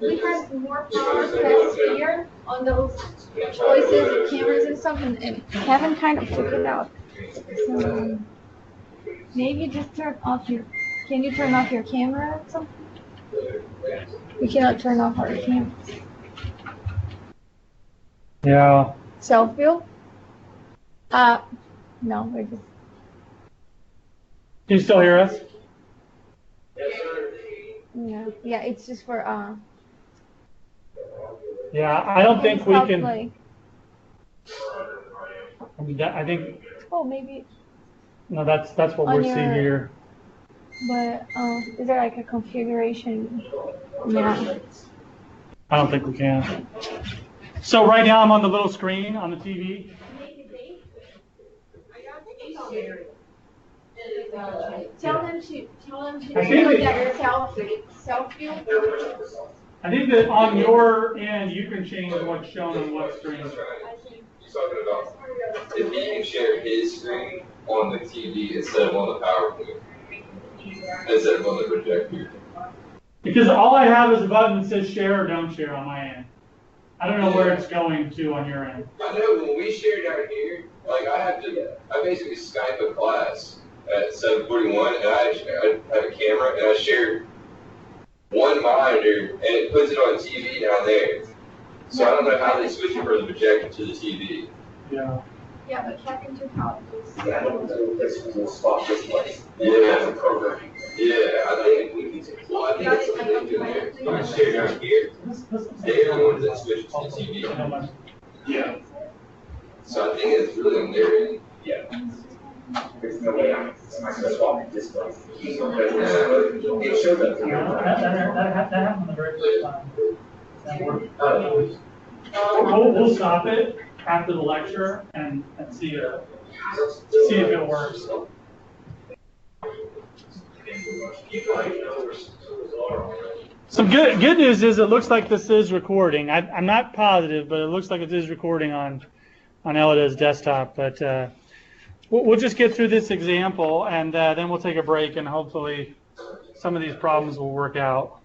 B: We had more power cuts here on those choices and cameras and stuff, and Kevin kind of took it out. So maybe just can you turn off your camera or something? We cannot turn off our cameras.
A: yeah.
B: Self-view? No, we're just.
A: Can you still hear us?
B: Yeah, it's just for
A: Yeah, I don't think we
B: stuff
A: can.
B: like,
A: I mean, I think
B: oh, maybe,
A: no. That's what
B: On
A: we're seeing
B: your-
A: here.
B: but is there like a configuration? Yeah.
A: I don't think we can. So right now I'm on the little screen on the TV.
B: Tell them to
A: I think
B: look
A: it-
B: at your self-view.
A: I think that on your end you can change what's shown on what screen.
C: He's talking about if he can share his screen on the TV instead of on the PowerPoint, instead of on the projector.
A: Because all I have is a button that says share or don't share on my end. I don't know where it's going to on your end.
C: I know when we share down here, like I basically Skype a class at 7:41, and I have a camera and I share one monitor and it puts it on TV down there. So I don't know how they switch it from the projector to the TV.
A: Yeah.
B: Yeah, but Captain took out this.
G: Yeah, I don't know, this will spot this place.
F: Yeah.
G: Programming.
F: Yeah, I think we can, well, I think it's a link in there. I'm gonna share down here. They're the ones that switch to TV.
G: Yeah.
F: So I think it's really on their end.
G: Yeah. There's no way somebody's gonna swap this place. It shows up.
A: That happened the very first time. That worked.
G: Oh.
A: We'll stop it after the lecture and see if it works. Some good news is it looks like this is recording. I'm not positive, but it looks like it is recording on Elida's desktop. But we'll just get through this example, and then we'll take a break, and hopefully some of these problems will work out.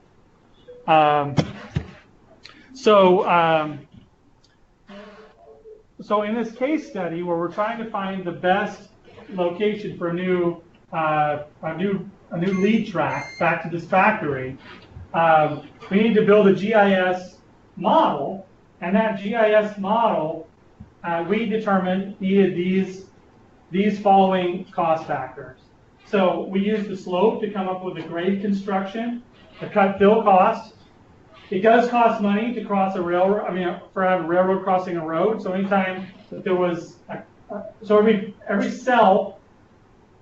A: So in this case study, where we're trying to find the best location for a new lead track back to this factory, we need to build a GIS model, and that GIS model we determined needed these following cost factors. So we used the slope to come up with a grade construction, the cut fill cost. It does cost money to cross a railroad. For a railroad crossing a road. So anytime that there was, every cell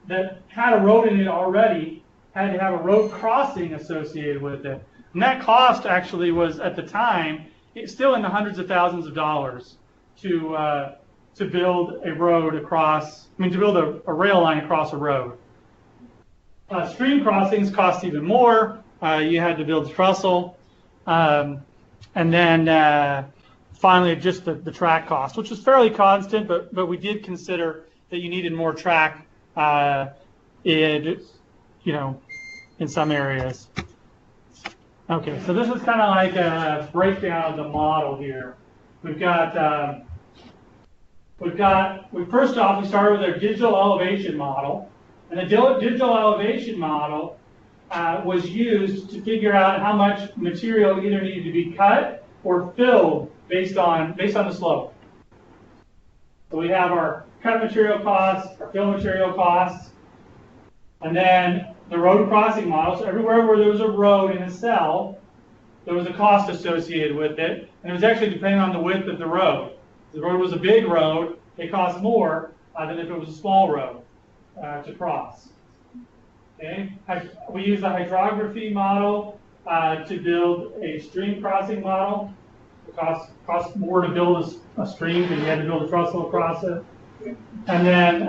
A: that had a road in it already had to have a road crossing associated with it. And that cost actually was, at the time, it's still in the hundreds of thousands of dollars to build a road across. To build a rail line across a road. Stream crossings cost even more. You had to build trestle. And then finally, just the track cost, which was fairly constant, but we did consider that you needed more track in some areas. Okay, so this is kind of like a breakdown of the model here. First off, we started with our digital elevation model, and the digital elevation model was used to figure out how much material either needed to be cut or filled based on the slope. So we have our cut material costs, our fill material costs, and then the road crossing model. So everywhere where there was a road in a cell, there was a cost associated with it, and it was actually depending on the width of the road. If the road was a big road, it cost more than if it was a small road to cross. Okay. We use the hydrography model to build a stream crossing model. It costs more to build a stream because you had to build a trestle across it. And then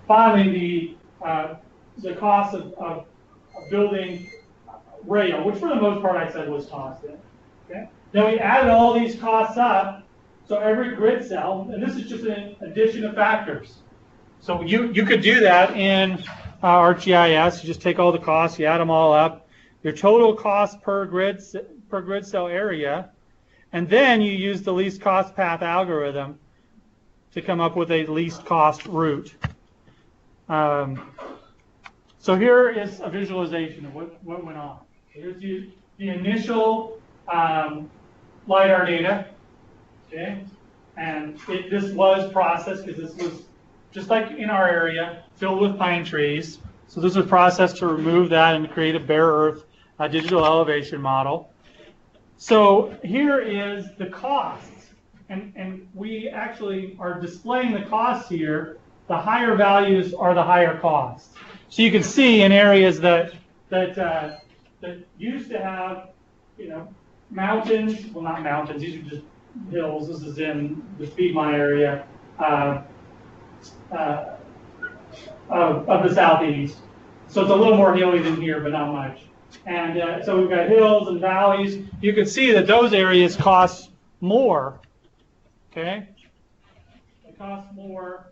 A: finally, the cost of building rail, which for the most part I said was constant. Okay. Then we added all these costs up. So every grid cell, and this is just an addition of factors. So you could do that in ArcGIS. You just take all the costs, you add them all up, your total cost per grid cell area, and then you use the least cost path algorithm to come up with a least cost route. So here is a visualization of what went on. Here's the initial LiDAR data. Okay, and this was processed because this was just like in our area, filled with pine trees. So this was processed to remove that and create a bare earth digital elevation model. So here is the costs, and we actually are displaying the costs here. The higher values are the higher costs. So you can see in areas that used to have, mountains. Well, not mountains. These are just hills. This is in the Piedmont area of the southeast. So it's a little more hilly than here, but not much. And so we've got hills and valleys. You can see that those areas cost more. Okay? They cost more,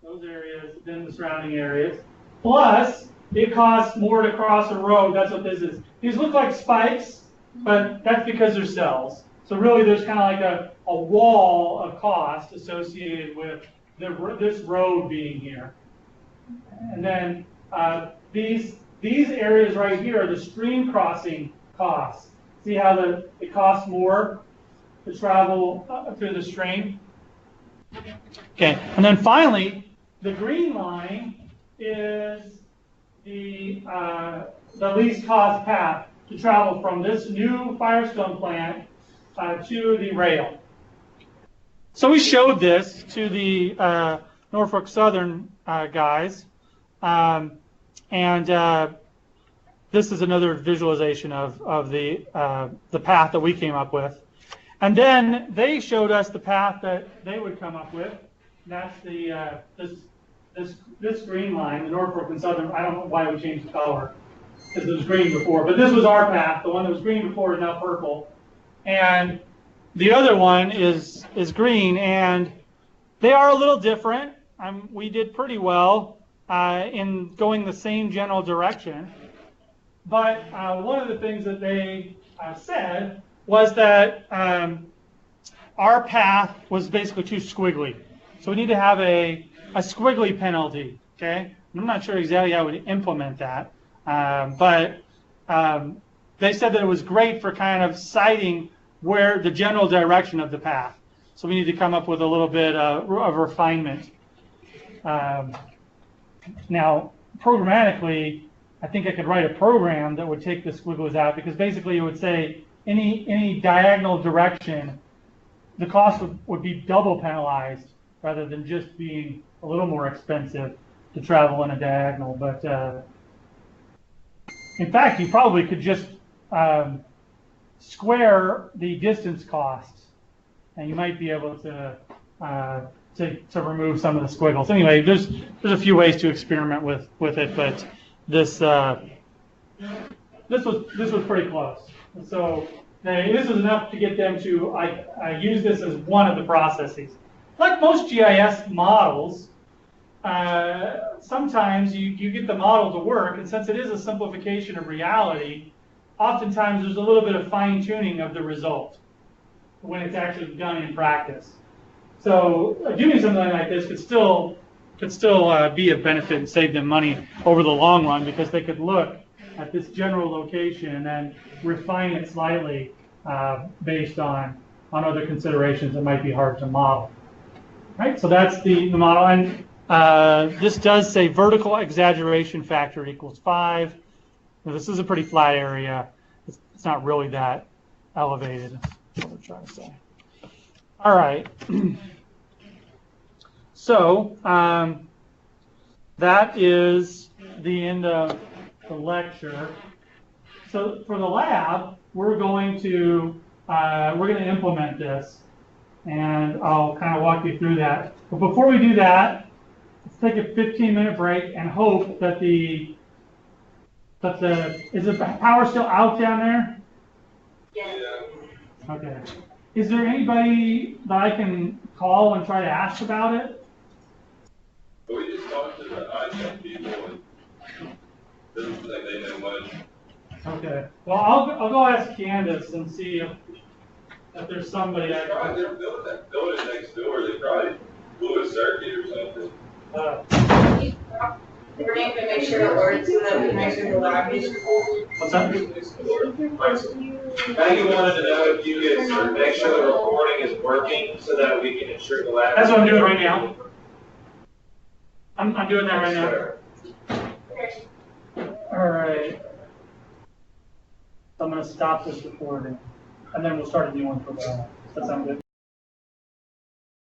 A: those areas, than the surrounding areas. Plus, it costs more to cross a road. That's what this is. These look like spikes, but that's because they're cells. So really, there's kind of like a wall of cost associated with this road being here. And then these areas right here are the stream crossing costs. See how it costs more to travel through the stream? Okay, and then finally, the green line is the least cost path to travel from this new Firestone plant to the rail. So we showed this to the Norfolk Southern guys, and this is another visualization of the path that we came up with. And then they showed us the path that they would come up with. That's the this green line, the Norfolk and Southern. I don't know why we changed the color, because it was green before, but this was our path. The one that was green before is now purple, and the other one is green, and they are a little different. We did pretty well in going the same general direction, but one of the things that they said was that our path was basically too squiggly. So we need to have a squiggly penalty, okay? I'm not sure exactly how I would implement that, but they said that it was great for kind of citing where the general direction of the path. So we need to come up with a little bit of refinement. Now, programmatically, I think I could write a program that would take the squiggles out, because basically it would say any diagonal direction, the cost would be double penalized rather than just being a little more expensive to travel in a diagonal. But in fact, you probably could just square the distance costs, and you might be able to remove some of the squiggles. Anyway, there's a few ways to experiment with it, but this was pretty close. So this was enough to get them to use this as one of the processes. Like most GIS models, sometimes you get the model to work, and since it is a simplification of reality, oftentimes there's a little bit of fine-tuning of the result when it's actually done in practice. So doing something like this could still be of benefit and save them money over the long run, because they could look at this general location and then refine it slightly based on other considerations that might be hard to model. Right, so that's the model, and this does say vertical exaggeration factor equals 5. Now, this is a pretty flat area. It's not really that elevated. That's what we're trying to say. All right. So that is the end of the lecture. So for the lab, we're going to implement this, and I'll kind of walk you through that. But before we do that, let's take a 15-minute break and hope that is the power still out down there?
E: Yeah.
A: Okay. Is there anybody that I can call and try to ask about it?
H: We just talked to the ITech people, and doesn't like they know much.
A: Okay. Well, I'll go ask Candace and see if there's somebody.
H: They're building that building next door. They probably blew a circuit or something.
E: We're going to make sure it works so that we can make sure the lab is cool.
A: What's that?
F: I think you wanted to know if you could make sure the recording is working so that we can ensure the lab.
A: That's what I'm doing right now. I'm doing that right now. All right. I'm going to stop this recording, and then we'll start a new one for the. Does that sound good?